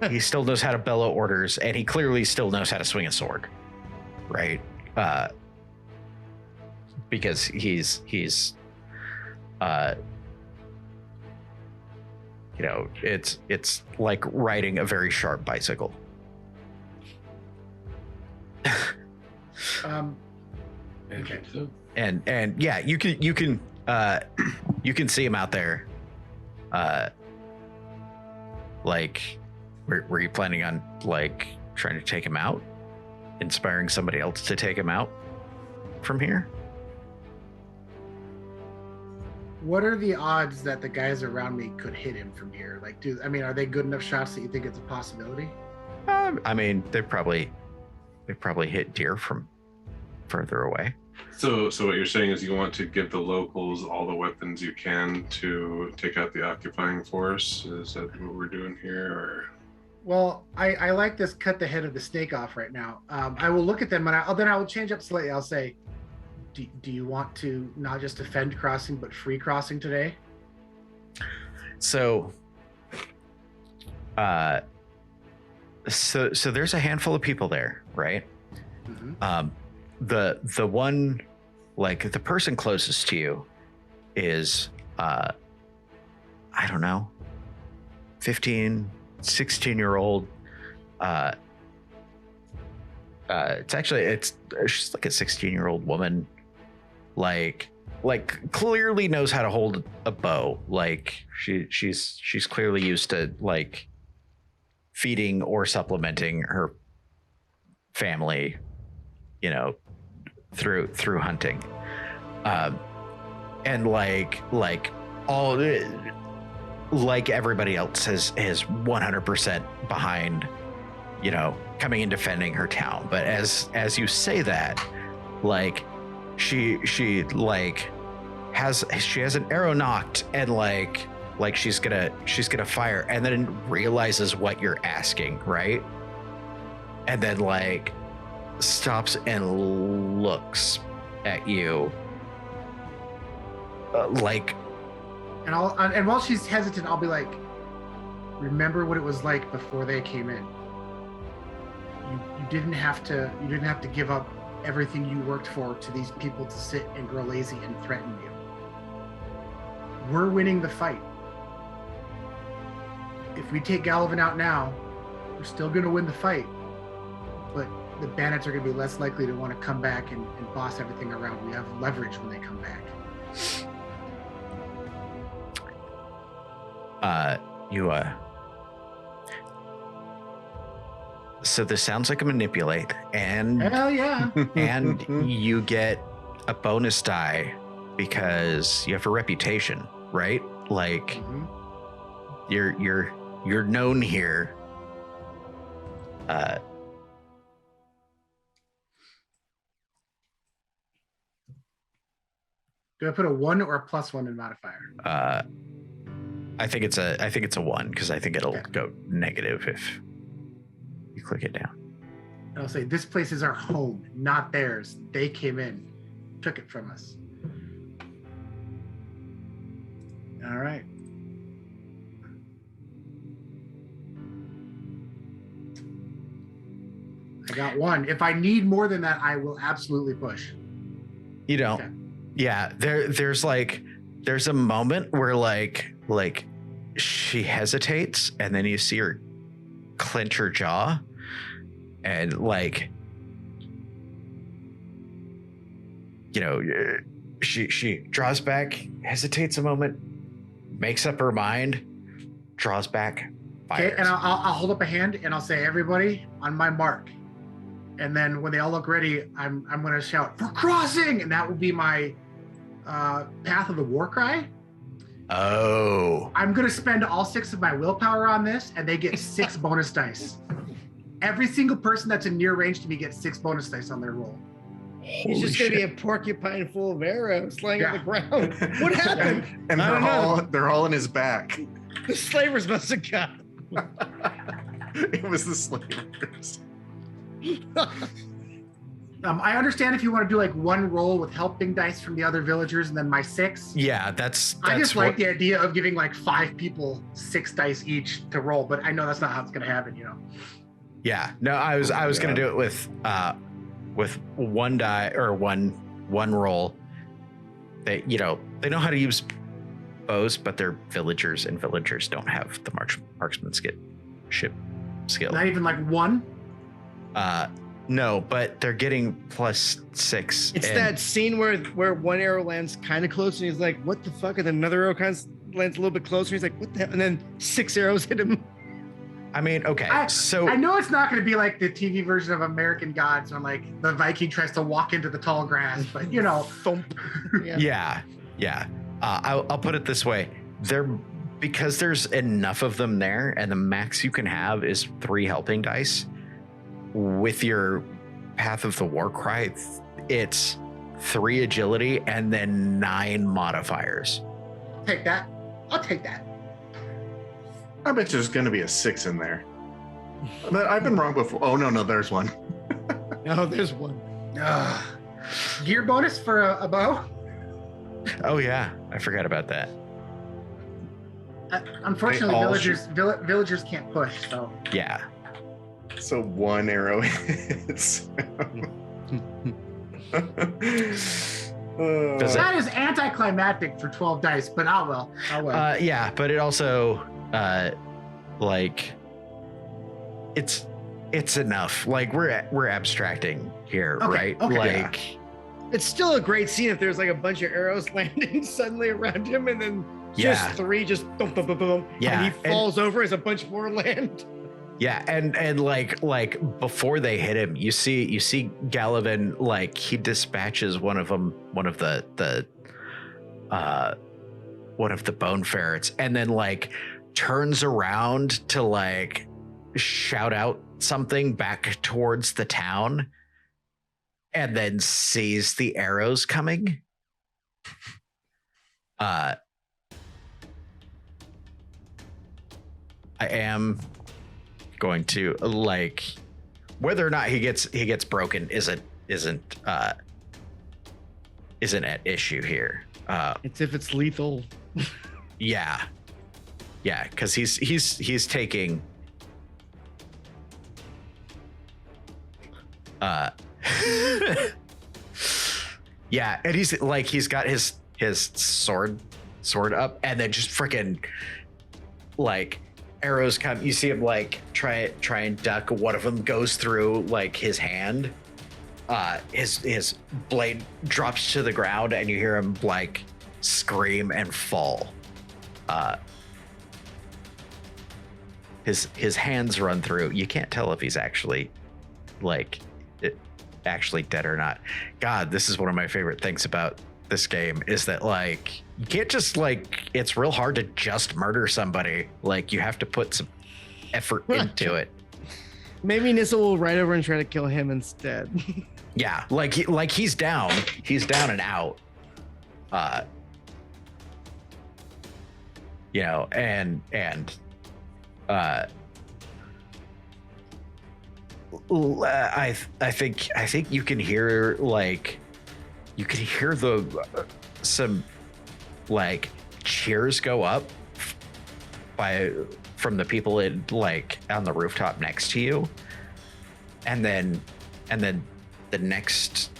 he still knows how to bellow orders and he clearly still knows how to swing a sword, right? Because he's you know, it's like riding a very sharp bicycle. Okay. And yeah, you can see him out there. Like, were you planning on like trying to take him out, inspiring somebody else to take him out from here? What are the odds that the guys around me could hit him from here? Like, are they good enough shots that you think it's a possibility? I mean, they probably hit deer from further away. So what you're saying is you want to give the locals all the weapons you can to take out the occupying force? Is that what we're doing here, or? Well, I like this cut the head of the snake off right now. I will look at them and I will change up slightly. I'll say, do you want to not just defend crossing, but free crossing today? So so there's a handful of people there, right? Mm-hmm. The one, like the person closest to you is I don't know, 15, 16-year-old. She's like a 16-year-old woman, like clearly knows how to hold a bow. Like she's clearly used to like feeding or supplementing her family, you know, through hunting. And like all, like everybody else is 100% behind, you know, coming and defending her town. But as you say that, like she like has an arrow knocked and like she's gonna fire and then realizes what you're asking, right? And then like stops and looks at you like, And while she's hesitant, I'll be like, remember what it was like before they came in. You didn't have to give up everything you worked for to these people to sit and grow lazy and threaten you. We're winning the fight. If we take Gallivan out now, we're still going to win the fight, but the bandits are going to be less likely to want to come back and boss everything around. We have leverage when they come back. So this sounds like a manipulate, and Hell yeah. and you get a bonus die because you have a reputation, right? Like you're known here. Do I put a 1 or a +1 in modifier? I think it's a 1 because I think it'll Okay. go negative if you click it down. And I'll say, this place is our home, not theirs. They came in, took it from us. All right. I got 1. If I need more than that, I will absolutely push. You don't. Okay. Yeah, there's a moment where like she hesitates, and then you see her clench her jaw, and like, you know, she draws back, hesitates a moment, makes up her mind, draws back, fires. Okay, and I'll hold up a hand and I'll say, everybody on my mark. And then when they all look ready, I'm going to shout, for crossing! And that will be my Path of the War Cry. Oh. I'm going to spend all 6 of my willpower on this, and they get 6 bonus dice. Every single person that's in near range to me gets 6 bonus dice on their roll. He's just going to be a porcupine full of arrows laying on the ground. What happened? And I don't know. they're all in his back. The slavers must have got. It was the slavers. I understand if you want to do like 1 roll with helping dice from the other villagers and then my 6. Yeah, that's I just like what, the idea of giving like 5 people 6 dice each to roll, but I know that's not how it's going to happen, you know. Yeah, no, I was gonna do it with 1 die or one roll. They, you know, they know how to use bows, but they're villagers, and villagers don't have the marksmanship skill. Not even like 1. No, but they're getting +6. It's that scene where one arrow lands kind of close, and he's like, "What the fuck?" And then another arrow lands a little bit closer. He's like, "What the hell?" And then 6 arrows hit him. I mean, okay, so I know it's not going to be like the TV version of American Gods when like the Viking tries to walk into the tall grass, but you know, Thump. yeah. I'll put it this way: because there's enough of them there, and the max you can have is 3 helping dice. With your Path of the War Cry, it's 3 agility and then 9 modifiers. take that. I'll take that. I bet there's going to be a 6 in there. But I've been wrong before. Oh, no, there's one. No, there's 1. Gear bonus for a bow. Oh yeah, I forgot about that. Unfortunately, They all villagers can't push. So Yeah. So 1 arrow hits. Does that is anticlimactic for 12 dice, but I will. Yeah, but it also like it's enough. Like we're abstracting here, Okay, right? okay. Like It's still a great scene if there's like a bunch of arrows landing suddenly around him, and then just Yeah. 3 just boom, boom, boom, boom, Yeah, and he falls over as a bunch more land. yeah, and like before they hit him, you see Gallivan, like he dispatches one of the bone ferrets, and then like turns around to like shout out something back towards the town, and then sees the arrows coming. I am going to, like, whether or not he gets broken isn't at issue here. It's if it's lethal. Yeah. Yeah, because he's taking yeah, and he's got his sword up, and then just freaking like arrows come. You see him like try and duck. One of them goes through like his hand. His blade drops to the ground, and you hear him like scream and fall. His hands run through. You can't tell if he's actually dead or not. God, this is one of my favorite things about this game is that like you can't just like, it's real hard to just murder somebody. Like you have to put some effort into it. Maybe Nissa will ride over and try to kill him instead. Yeah, like he's down and out. You know, and I think you can hear some like cheers go up from the people in like on the rooftop next to you, and then the next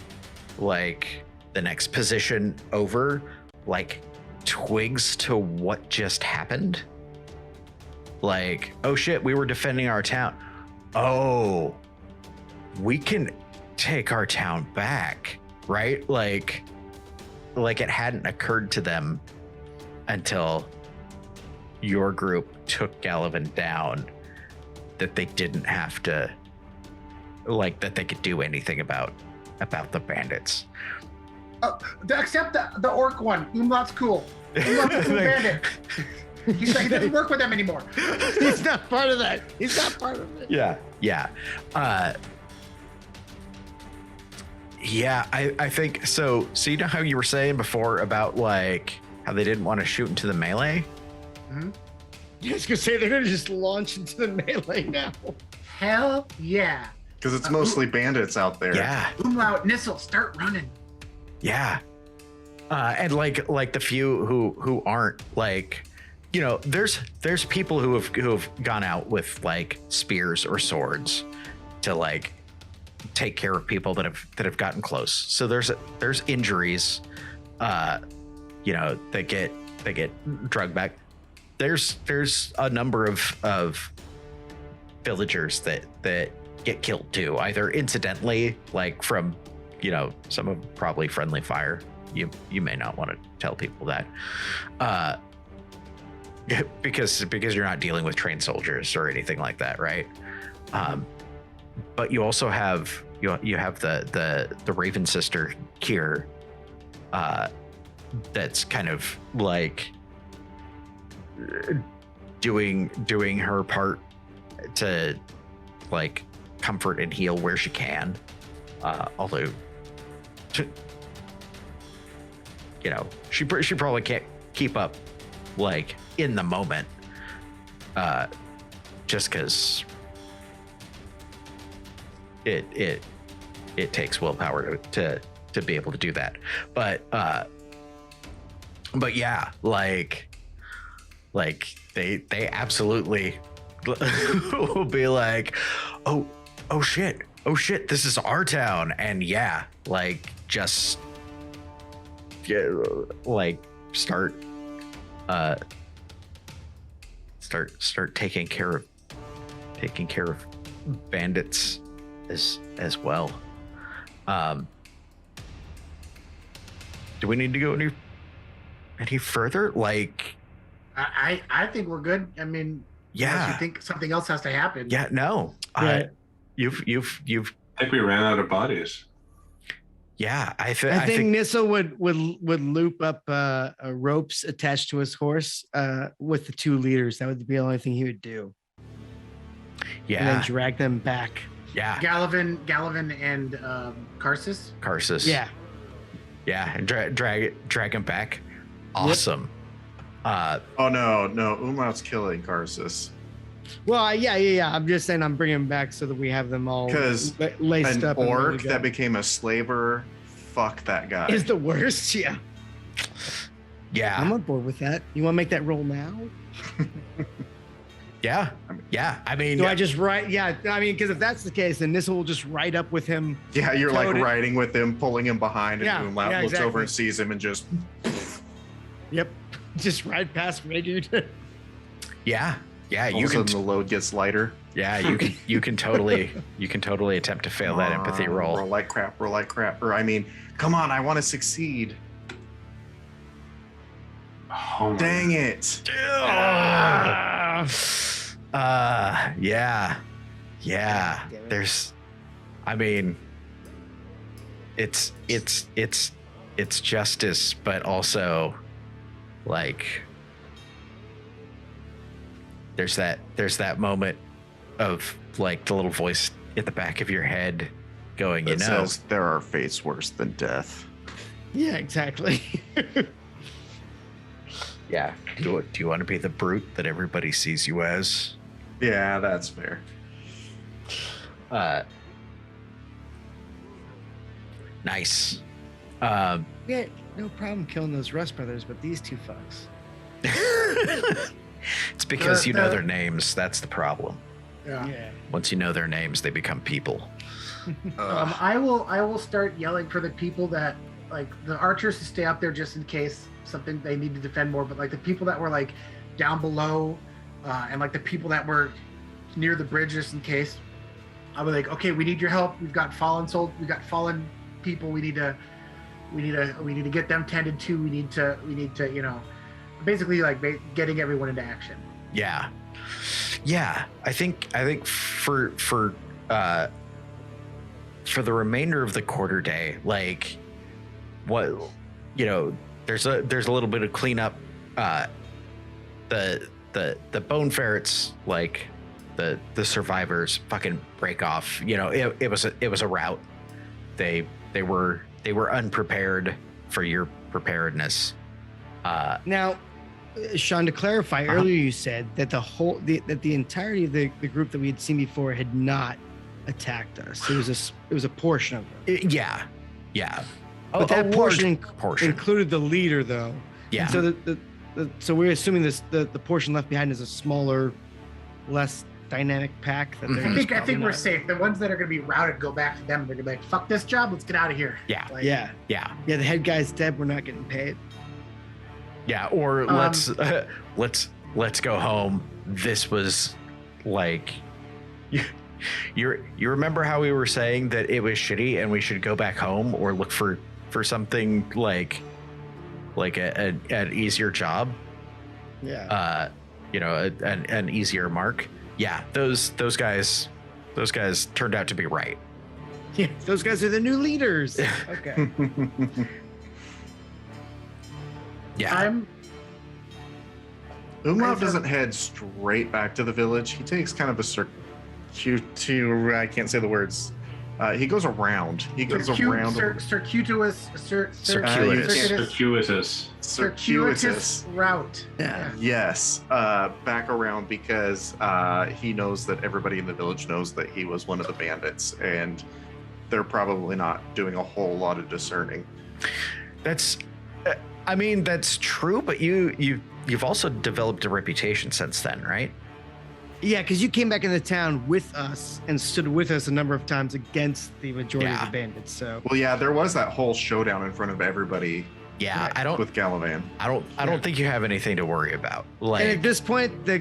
position over like twigs to what just happened. Like, oh shit, we were defending our town. Oh, we can take our town back, right? Like it hadn't occurred to them until your group took Gallivan down that they didn't have to, like, that they could do anything about the bandits. Except the orc one. Umlaut's cool. Umlaut's a cool bandit. He's like, he doesn't work with them anymore. He's not part of that. He's not part of it. Yeah. I think so. So you know how you were saying before about like how they didn't want to shoot into the melee? Mm-hmm. I was gonna say they're gonna just launch into the melee now. Hell yeah. Because it's mostly bandits out there. Yeah. Umlaut, Nissel, start running. Yeah. And like the few who aren't, like, you know, there's people who have gone out with like spears or swords to like take care of people that have gotten close. So there's injuries, you know, that get drugged back. There's a number of villagers that get killed too, either incidentally, like from, you know, some of probably friendly fire. You may not want to tell people that, because you're not dealing with trained soldiers or anything like that, right? But you also have you have the Raven sister Kier, that's kind of like doing her part to like comfort and heal where she can, although you know, she probably can't keep up like in the moment, just because it takes willpower to be able to do that. But yeah, like they absolutely will be like, oh shit, this is our town, and yeah, like just like start taking care of bandits as well. Do we need to go any further? Like, I think we're good. I mean, yeah. Unless you think something else has to happen. Yeah, no. Right. You've I think we ran out of bodies. yeah, I think Nissa would loop up ropes attached to his horse with the two leaders. That would be the only thing he would do. yeah, And then drag them back. yeah, Gallivan and Karsus. Karsus. Yeah, and drag him back. Awesome. Oh no, Umlaut's killing Karsus. Well, yeah. I'm just saying I'm bringing them back so that we have them all Because laced an up. and ready orc to go. that became a slaver, fuck that guy. is the worst. Yeah. Yeah. I'm on board with that. You want to make that roll now? Yeah. Yeah. I mean, Do I just write? Yeah, I mean, because if that's the case, then this will just ride up with him. Yeah, you're like Toad- riding with him, pulling him behind, and Yeah, Umlaut yeah, looks over exactly. and sees him and just. Yep, just ride past Ray dude. yeah. Yeah. All You of a can. sudden, the load gets lighter. Yeah. You can totally attempt to fail that empathy roll. Roll like crap. Roll like crap. Or I mean, come on, I want to succeed. Oh, Dang it! Yeah. Yeah. Damn it. There's, I mean, it's justice, but also like there's that moment of like the little voice at the back of your head going, you It know, says there are fates worse than death. Yeah, exactly. yeah. Do you want to be the brute that everybody sees you as? Yeah, that's fair. Nice. Yeah, no problem killing those Rust brothers, but these two fucks. It's because you know The- their names. That's the problem. Yeah. Yeah. Once you know their names, they become people. I will start yelling for the people that like the archers to stay up there just in case something they need to defend more. But like the people that were like down below, and like the people that were near the bridge just in case. I'll be like, okay, we need your help. We've got fallen people. We need to get them tended to. We need to you know, basically like getting everyone into action. Yeah. Yeah. I think for the remainder of the quarter day, like what, you know, there's a little bit of cleanup. The bone ferrets, like the survivors fucking break off. You know, it was a rout. They were unprepared for your preparedness. Now, Sean, to clarify, Uh-huh. earlier you said that the entirety of the group that we had seen before had not attacked us. It was a portion of them. Yeah. But that large portion portion. included the leader, though. Yeah. And so so we're assuming the portion left behind is a smaller, less dynamic pack. That they're Mhm. just I think probably we're not- safe. The ones that are going to be routed go back to them. They're going to be like, fuck this job. Let's get out of here. Yeah. Like, Yeah, Yeah. yeah. The head guy's dead. We're not getting paid. Yeah, or let's go home. This was like you remember how we were saying that it was shitty and we should go back home or look for something like an easier job, Yeah. you know, an easier mark. Yeah, those guys turned out to be right. Yeah. Those guys are the new leaders. Okay. Yeah. Umlaut doesn't head straight back to the village. He takes kind of a I can't say the words. He goes around. He goes around. Circuitous. Circuitous route. Yeah. Yes, back around because he knows that everybody in the village knows that he was one of the bandits, and they're probably not doing a whole lot of discerning. That's I mean, that's true, but you've also developed a reputation since then, right? Yeah, because you came back into town with us and stood with us a number of times against the majority of Yeah. the bandits. So Well, yeah, there was that whole showdown in front of everybody Yeah, Right. I don't with Galavan. think you have anything to worry about. Like, and at this point, the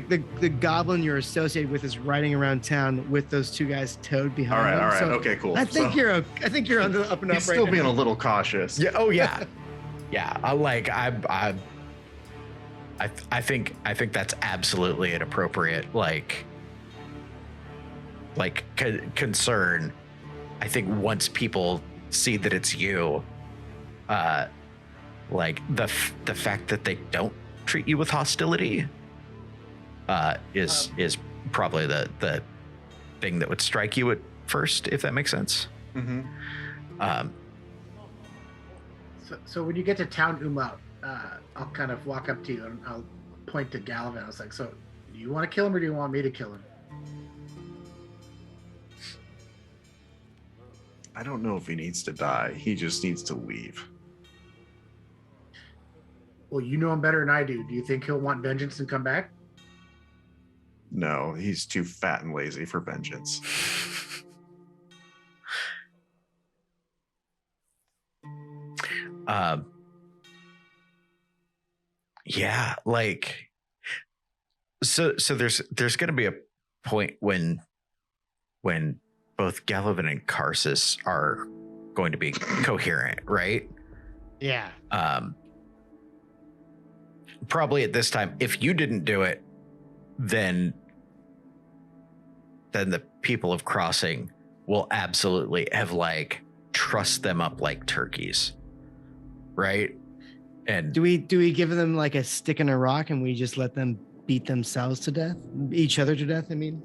goblin you're associated with is riding around town with those two guys towed behind All right, him. all right, So okay, cool. I think So I think you're on the up and up he's right still now. being a little cautious. yeah, oh yeah, yeah. I think that's absolutely an appropriate concern. I think once people see that it's you, like the fact that they don't treat you with hostility, is probably the thing that would strike you at first, if that makes sense. Mm-hmm. So when you get to town Umlaut, I'll kind of walk up to you and I'll point to Galvin. I was like, so do you want to kill him or do you want me to kill him? I don't know if he needs to die. He just needs to leave. Well, you know him better than I do. Do you think he'll want vengeance and come back? No, he's too fat and lazy for vengeance. Yeah, like so there's gonna be a point when both Gallivan and Karsus are going to be coherent, right? Yeah. Probably at this time, if you didn't do it, then the people of Crossing will absolutely have like trussed them up like turkeys, right? And Do we give them like a stick and a rock and we just let them beat themselves to death, each other to death? I mean,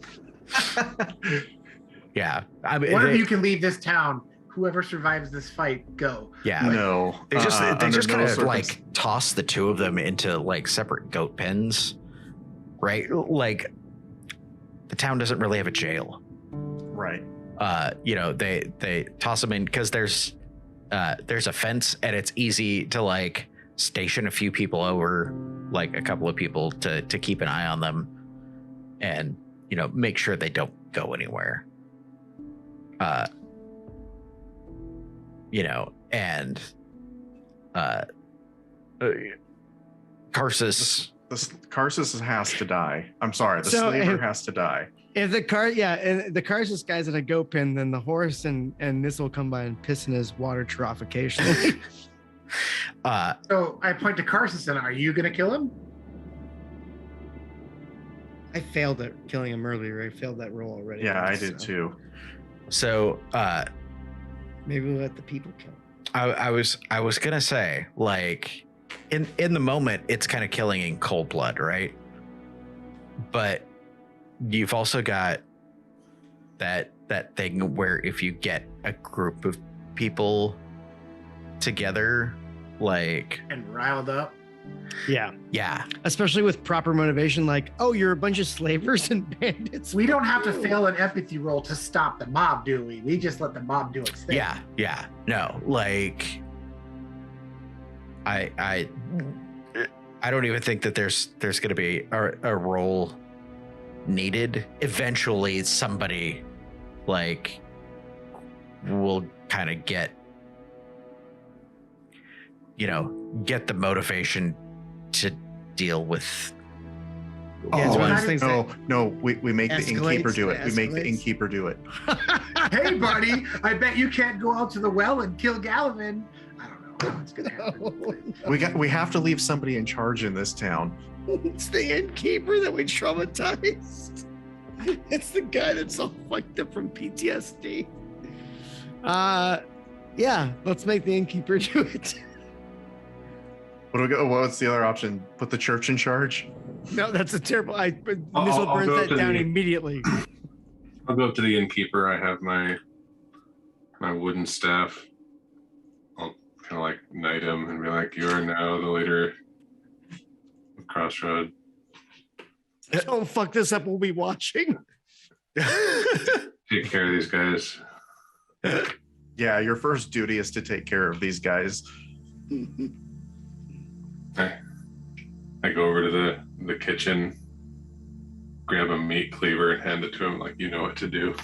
yeah, I mean, One of you can leave this town. Whoever survives this fight, go. yeah, No, they just under kind no of circum- like toss the two of them into like separate goat pens, right? Like the town doesn't really have a jail. right. You know, they toss them in because there's a fence and it's easy to like station a few people over, like a couple of people to keep an eye on them and, you know, make sure they don't go anywhere. You know, and Karsus. Karsus has to die. I'm sorry, the slaver has to die. if the Karsus guy's in a goat pen, then the horse and this will come by and piss in his water trough occasionally. So I point to Karsus and are you going to kill him? I failed at killing him earlier. I failed that roll already. Yeah, I once, did so too. So Maybe we'll let the people kill him. I was gonna say, like, in the moment it's kind of killing in cold blood, right? But you've also got that thing where if you get a group of people together, like, And riled up. yeah, Especially with proper motivation, like, oh, you're a bunch of slavers and bandits. We don't have to fail an empathy roll to stop the mob, do we? We just let the mob do its thing. yeah, no, like, I don't even think that there's gonna be a roll needed. Eventually somebody like will kind of get the motivation to deal with Yeah, it's Oh, one of those things that no, we make the innkeeper escalates, do it. We make the escalates. innkeeper do it. Hey, buddy, I bet you can't go out to the well and kill Gallivan. I don't know how it's going to happen. We have to leave somebody in charge in this town. It's the innkeeper that we traumatized. It's the guy that's all fucked up from PTSD. Yeah, let's make the innkeeper do it. What do we go? What's the other option? Put the church in charge? No, that's a terrible. Missile I'll burns go that to down the- immediately. I'll go up to the innkeeper. I have my wooden staff. I'll kind of like knight him and be like, "You are now the leader of Crossroad." Don't fuck this up. We'll be watching. Take care of these guys. Yeah, your first duty is to take care of these guys. I go over to the kitchen, grab a meat cleaver and hand it to him like, you know what to do.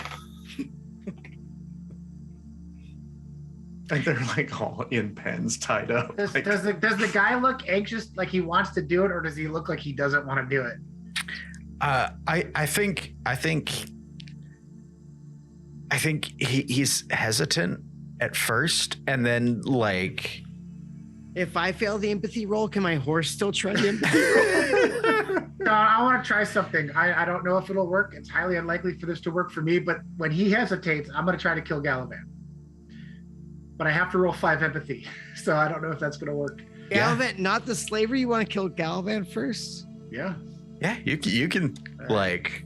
And they're like all in pens tied up. Does Like, the guy look anxious, like he wants to do it, or does he look like he doesn't want to do it? I think he's hesitant at first, and then like If I fail the empathy roll, can my horse still try the empathy roll? No, I want to try something. I don't know if it'll work. It's highly unlikely for this to work for me, but when he hesitates, I'm going to try to kill Gallivan. But I have to roll 5 empathy, so I don't know if that's going to work. Yeah. Gallivan, not the slaver. You want to kill Gallivan first? Yeah. yeah, you can like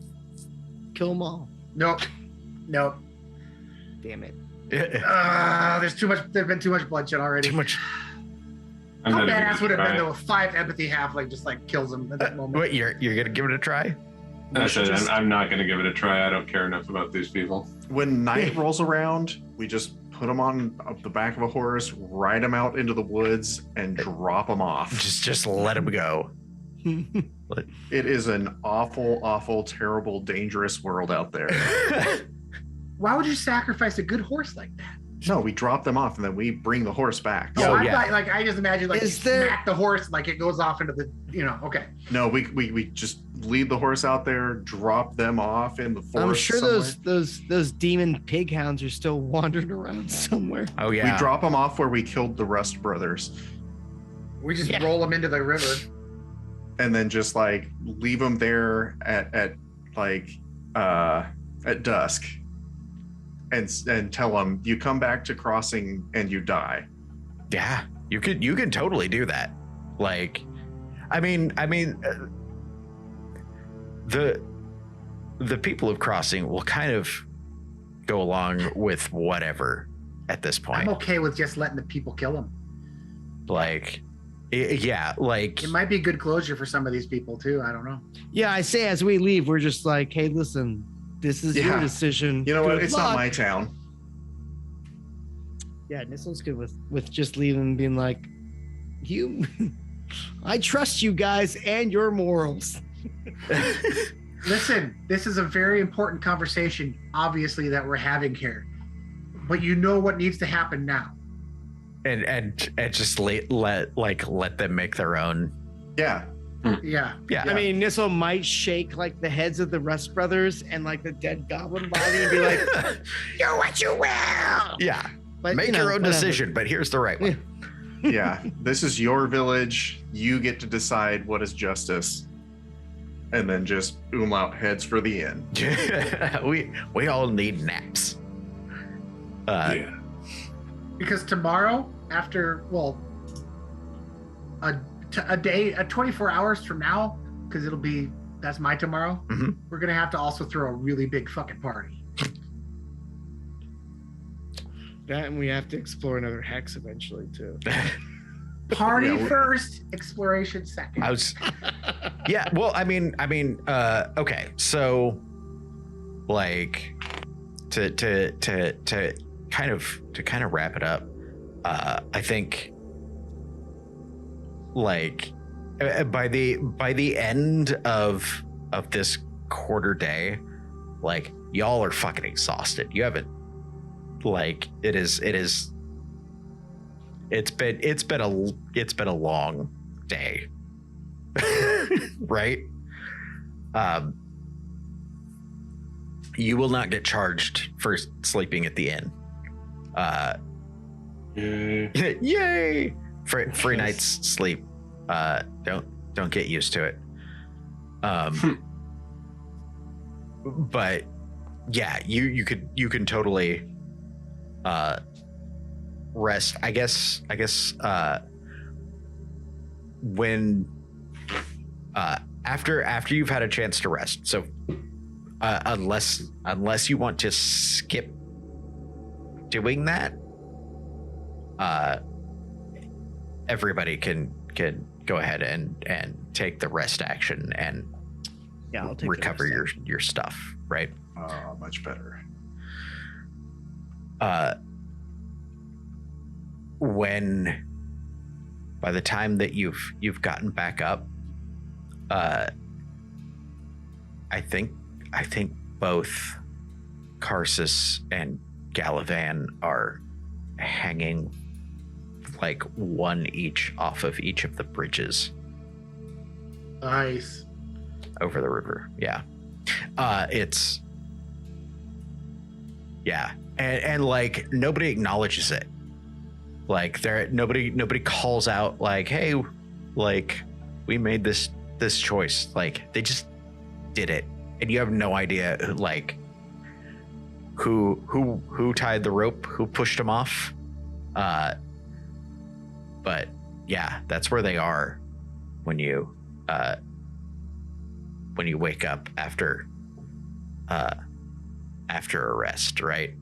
Kill them all. Nope. Damn it. There's been too much bloodshed already. too much. I'm How not even badass would it have been gonna though if 5 empathy halfling just like kills him at that moment? Wait, you're gonna give it a try? try. I said, I'm not going to give it a try. I don't care enough about these people. when night rolls around, we just put them on the back of a horse, ride them out into the woods, and drop them off. Just let him go. It is an awful, awful, terrible, dangerous world out there. Why would you sacrifice a good horse like that? No, we drop them off and then we bring the horse back. Oh, I yeah. thought, like, I just imagine like Is you there- smack the horse, like it goes off into the, okay. No, we just leave the horse out there, drop them off in the forest. I'm sure somewhere. those demon pig hounds are still wandering around somewhere. Oh yeah. We drop them off where we killed the Rust brothers, We just Yeah. roll them into the river. and then just like leave them there at dusk, and tell them you come back to crossing and you die. Yeah, you can totally do that. Like, I mean, the people of Crossing will kind of go along with whatever at this point. I'm okay with just letting the people kill them. Like, yeah, like It might be good closure for some of these people too. I don't know. Yeah, I say as we leave, we're just like, hey, listen, this is your Yeah. decision. You know what? Good It's not luck. my town. Yeah, Nissel's good with just leaving and being like, you, I trust you guys and your morals. Listen, this is a very important conversation, obviously, that we're having here. But you know what needs to happen now. and just let them make their own. Yeah. Yeah. Yeah. I mean, Nissel might shake like the heads of the Rust brothers and like the dead goblin body and be like, do what you will. Yeah. But, Make you know, your own whatever. decision, but here's the right one. Yeah. This is your village. You get to decide what is justice. And then just Umlaut heads for the inn. we all need naps. Yeah. Because tomorrow, after, well, a 24 hours from now, because that's my tomorrow, Mhm. we're going to have to also throw a really big fucking party. That and we have to explore another hex eventually too. Party Yeah, first, exploration second. I was, yeah. Well, I mean, okay. So, like, to kind of wrap it up. I think, like, by the end of this quarter day, like, y'all are fucking exhausted. You haven't, like, it's been a long day. Right? You will not get charged for sleeping at the inn. Yay. Yay! Free night's sleep. Don't get used to it. But yeah, you can totally rest. I guess when after you've had a chance to rest. So unless you want to skip doing that, everybody can go ahead and take the rest action and Yeah, I'll take recover your stuff, right? Much better. When by the time that you've gotten back up, I think both Karsus and Galavan are hanging like one each off of each of the bridges Nice. over the river. Yeah. It's yeah. And like nobody acknowledges it. Like nobody calls out like, hey, like we made this choice. Like they just did it. And you have no idea like who tied the rope, who pushed him off. But yeah, that's where they are when you wake up after arrest, right?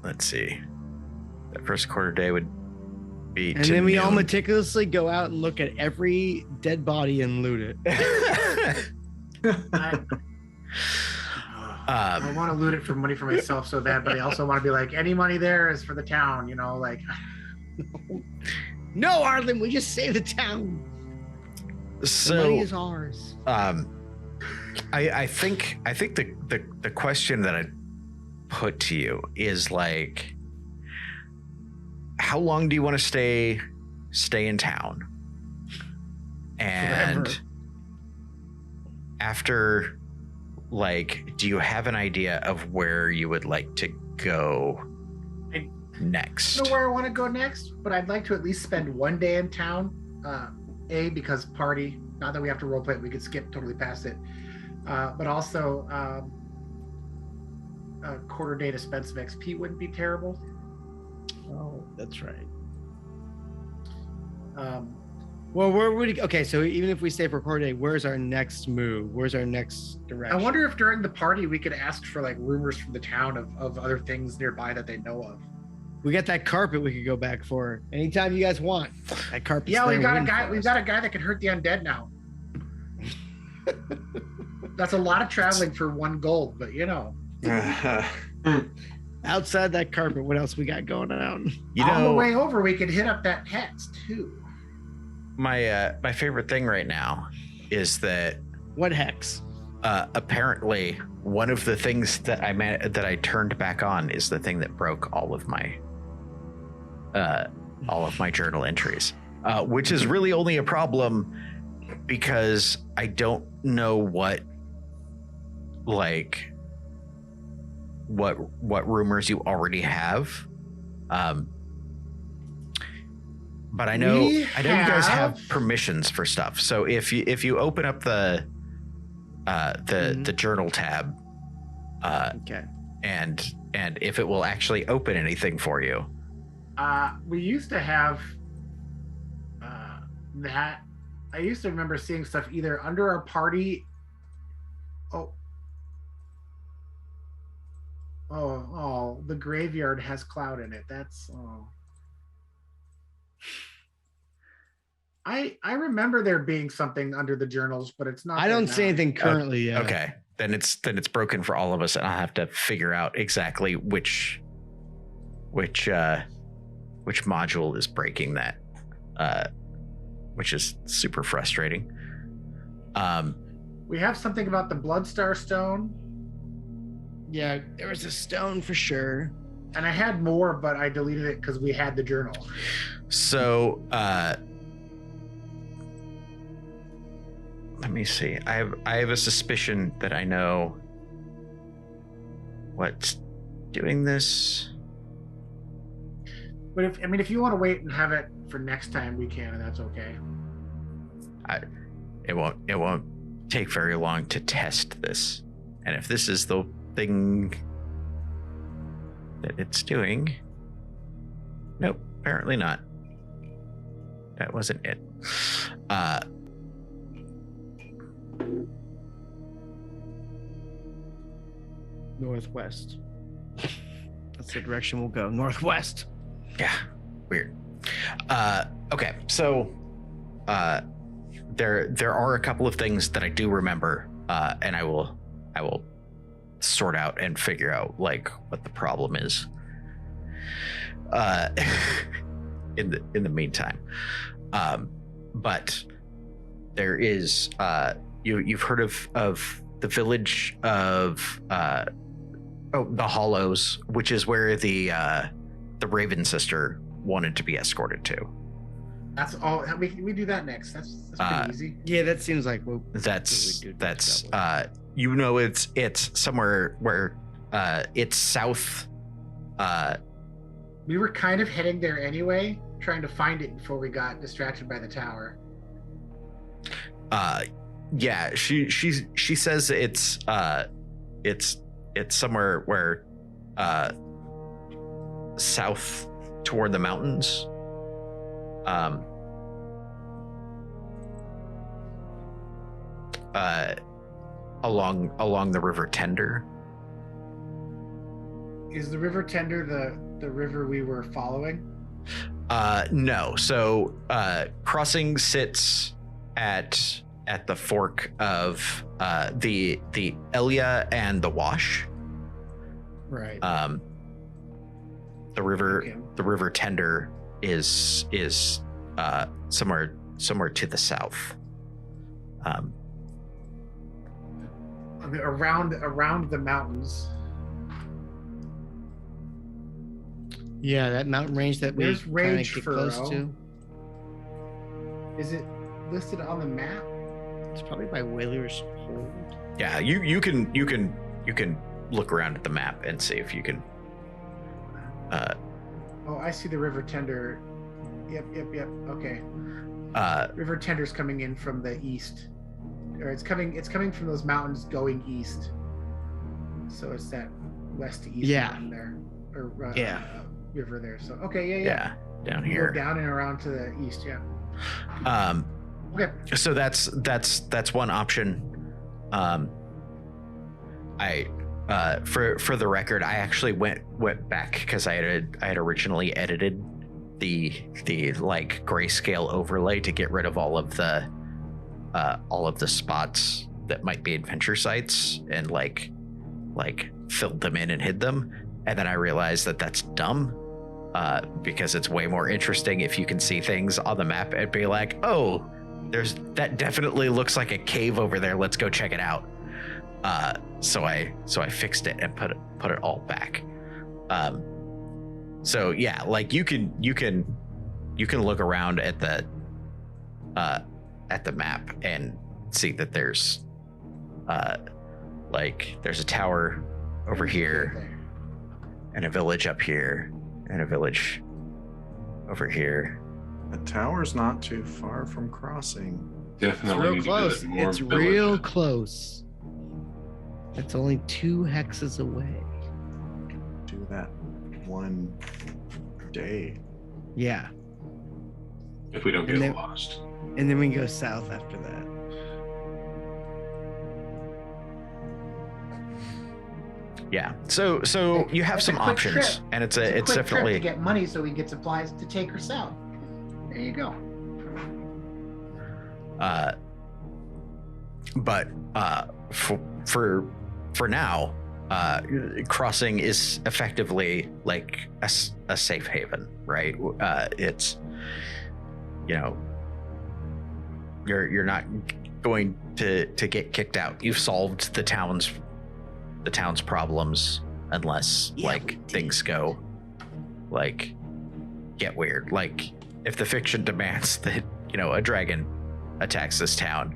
Let's see. That first quarter day would be And to then we all noon. meticulously go out and look at every dead body and loot it. I want to loot it for money for myself so bad, but I also want to be like, any money there is for the town, like. No, Arlen, we just saved the town. So the money is ours. I think the question that I put to you is like, how long do you want to stay in town? And Forever. after, like, do you have an idea of where you would like to go next? I don't know where I want to go next, but I'd like to at least spend one day in town. Because party, not that we have to roleplay it, we could skip totally past it. But also, a quarter day to spend some XP wouldn't be terrible. Oh, that's right. Um, Well, where would okay? So even if we stay for a quarter day, where's our next move? Where's our next I direction? wonder if during the party we could ask for like rumors from the town of other things nearby that they know of. We got that carpet we could go back for anytime you guys want. That carpet. Yeah, we've got a guy that can hurt the undead now. That's a lot of traveling for 1 gold, but Outside that carpet, what else we got going on? on the way over we could hit up that hex too. My favorite thing right now is that What hex? apparently one of the things that I turned back on is the thing that broke all of my journal entries, which is really only a problem because I don't know what rumors you already have. But I know you guys have permissions for stuff. So if you open up the journal tab, Okay. and if it will actually open anything for you. We used to have that. I used to remember seeing stuff either under our party. Oh, the graveyard has cloud in it. That's I remember there being something under the journals, but it's not. I don't there see now. anything currently yet. Okay, then it's broken for all of us, and I'll have to figure out exactly which module is breaking that, which is super frustrating. We have something about the Bloodstar Stone, Yeah, there was a stone for sure. and I had more, but I deleted it because we had the journal. So let me see. I have a suspicion that I know what's doing this. But if you want to wait and have it for next time, we can, and that's okay. It won't take very long to test this, and if this is the thing that it's doing, nope, apparently not. That wasn't it. Northwest. That's the direction we'll go. Northwest. Yeah, weird. Okay, so there are a couple of things that I do remember, and I will sort out and figure out like what the problem is. In the meantime, but there is you've heard of the village of the Hollows, which is where the Raven sister wanted to be escorted to. That's all. We do that next. That's pretty easy. Yeah, that seems like That's that it's somewhere where it's south. We were kind of heading there anyway, trying to find it before we got distracted by the tower. Yeah, she says it's somewhere where south toward the mountains. Along the River Tender. Is the River Tender the river we were following? No. So crossing sits at at the fork of the Elia and the Wash. Right. The river Okay. the river Tender is somewhere to the south. Around the mountains. Yeah, that mountain range that we There's kind of Rage get Furrow. close to. Is it listed on the map? It's probably by Whaler's Hold. Yeah, you can look around at the map and see if you can. Oh, I see the River Tender. Yep. Okay. River Tender's coming in from the east, or it's coming from those mountains going east. So it's that west to east Yeah. mountain there, or Yeah. river there. So okay, Yeah, down You here. go down and around to the east. Yeah. Okay. So that's one option. For the record, I actually went back because I had originally edited the like grayscale overlay to get rid of all of the spots that might be adventure sites and like filled them in and hid them, and then I realized that that's dumb. Because it's way more interesting if you can see things on the map and be like, oh, that definitely looks like a cave over there. Let's go check it out. So I fixed it and put it all back. So yeah, like you can look around at the map and see that there's there's a tower over here and a village up here and a village over here. The tower's not too far from crossing. It's Definitely real need to close. visit more It's villages. real close. It's only 2 hexes away. Do that one day. Yeah. If we don't And get then- lost. And then we can go south after that. Yeah. So you have It's some a quick options, trip. and it's It's a quick trip definitely to get money so we can get supplies to take her south. There you go. but for now, crossing is effectively like a safe haven, right? It's, you know, you're not going to get kicked out. You've solved the town's problems, unless Yeah, we like did. things go like get weird. Like if the fiction demands that, you know, a dragon attacks this town,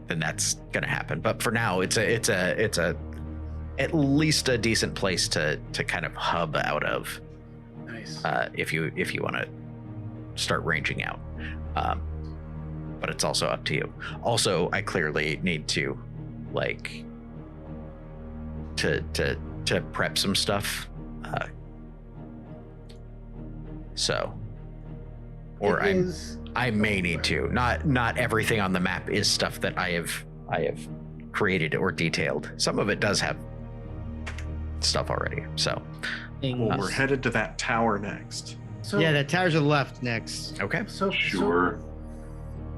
then that's gonna happen. But for now, it's a at least a decent place to kind of hub out of, Nice. if you want to start ranging out. But it's also up to you. Also, I clearly need to like to prep some stuff. So, or It is- I may need to. Not everything on the map is stuff that I have created or detailed. Some of it does have stuff already. So Well, we're headed to that tower next. So, Yeah, that tower's to the left next. okay. So Sure.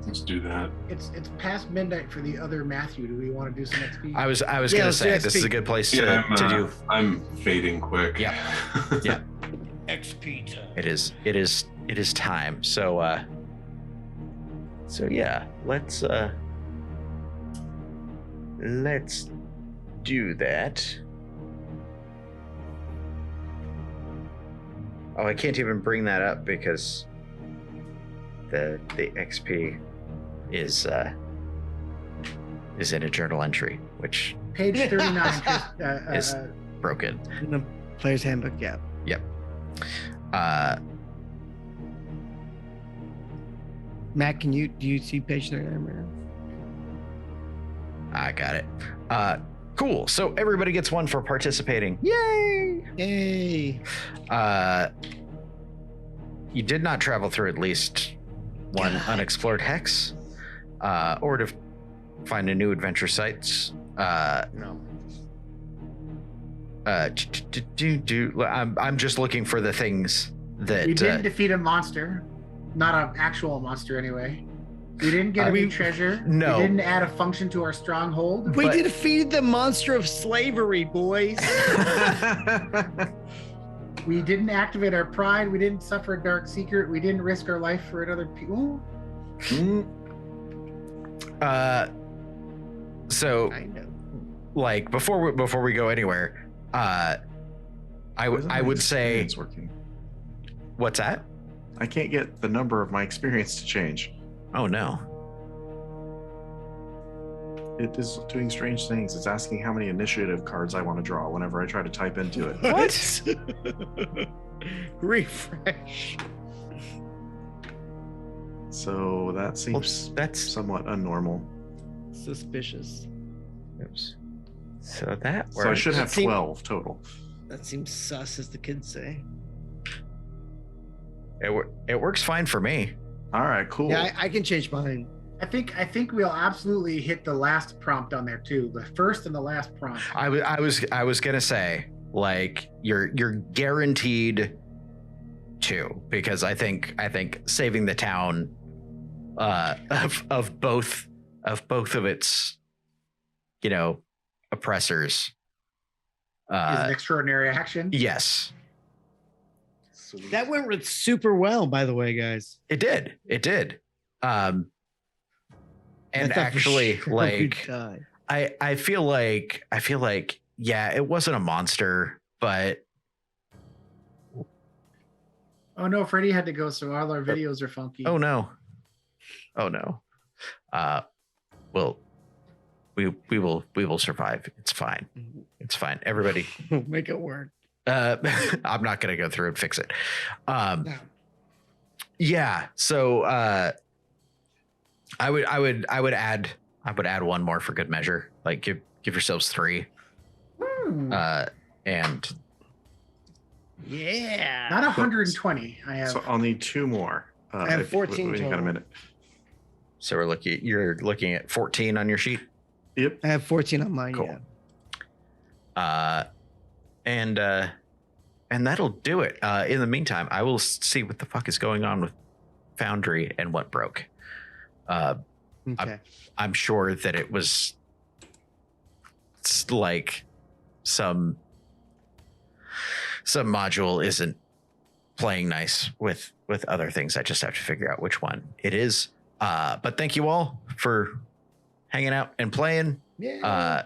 Let's do that. it's past midnight for the other Matthew. Do we want to do some XP? I was Yeah, gonna let's do say this is XP. a good place to Yeah, do. I'm fading quick. Yeah. Yeah. XP time. It is time. So yeah, let's do that. Oh, I can't even bring that up because the XP is in a journal entry, which Page 39. Is- broken. In the player's handbook, yeah. Matt, do you see page 39? I got it. Cool. So everybody gets one for participating. Yay! Yay! You did not travel through at least one unexplored hex, or to find a new adventure sites. No. I'm just looking for the things that We did defeat a monster. Not an actual monster, anyway. We didn't get a We- new treasure. No. We didn't add a function to our stronghold. We But- defeated the monster of slavery, boys. We didn't activate our pride. We didn't suffer a dark secret. We didn't risk our life for another people. Mm, So I know. like before we go anywhere, I why isn't my would say, experience working. what's that? I can't get the number of my experience to change. Oh no. It is doing strange things. It's asking how many initiative cards I want to draw whenever I try to type into it. What? Refresh. So that seems That's somewhat unnormal. Suspicious. oops. So that So I works. should have Seem- 12 total. That seems sus, as the kids say. It works fine for me. All right, cool. Yeah, I can change mine. I think we'll absolutely hit the last prompt on there too. The first and the last prompt. I was gonna say, like, you're guaranteed to, because I think saving the town of both of its, you know, oppressors. Is an extraordinary action. Yes, That went super well, by the way, guys. it did. And I thought for actually, sure like, we'd die. I feel like yeah, it wasn't a monster, but Oh no, Freddie had to go, so all our videos are funky. oh no. Well, we will survive. It's fine. It's fine. Everybody, Make it work. I'm not gonna go through and fix it. No. Yeah. So I would add one more for good measure. Like give yourselves 3. Hmm. And Yeah. Not 120. I have. So I'll need 2 more. I have if- 14 when you got a total. minute. so you're looking at 14 on your sheet. Yep. I have 14 on mine. Cool. Yeah. And that'll do it. In the meantime, I will see what the fuck is going on with Foundry and what broke. Okay. I'm sure that it was like some module isn't playing nice with other things. I just have to figure out which one it is. But thank you all for hanging out and playing. Yeah.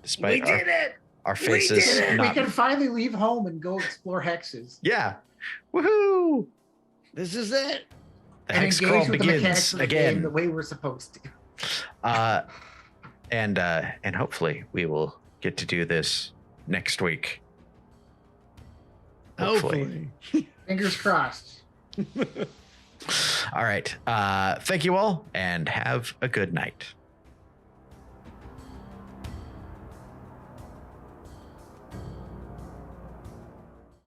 Despite we did it. our We faces did it! We not. can finally leave home and go explore hexes. Yeah. Woohoo! This is it. The And hex engage crawl with the mechanics begins of the game again. the way we're supposed to. And hopefully we will get to do this next week. Hopefully. Fingers crossed. All right. Thank you all and have a good night.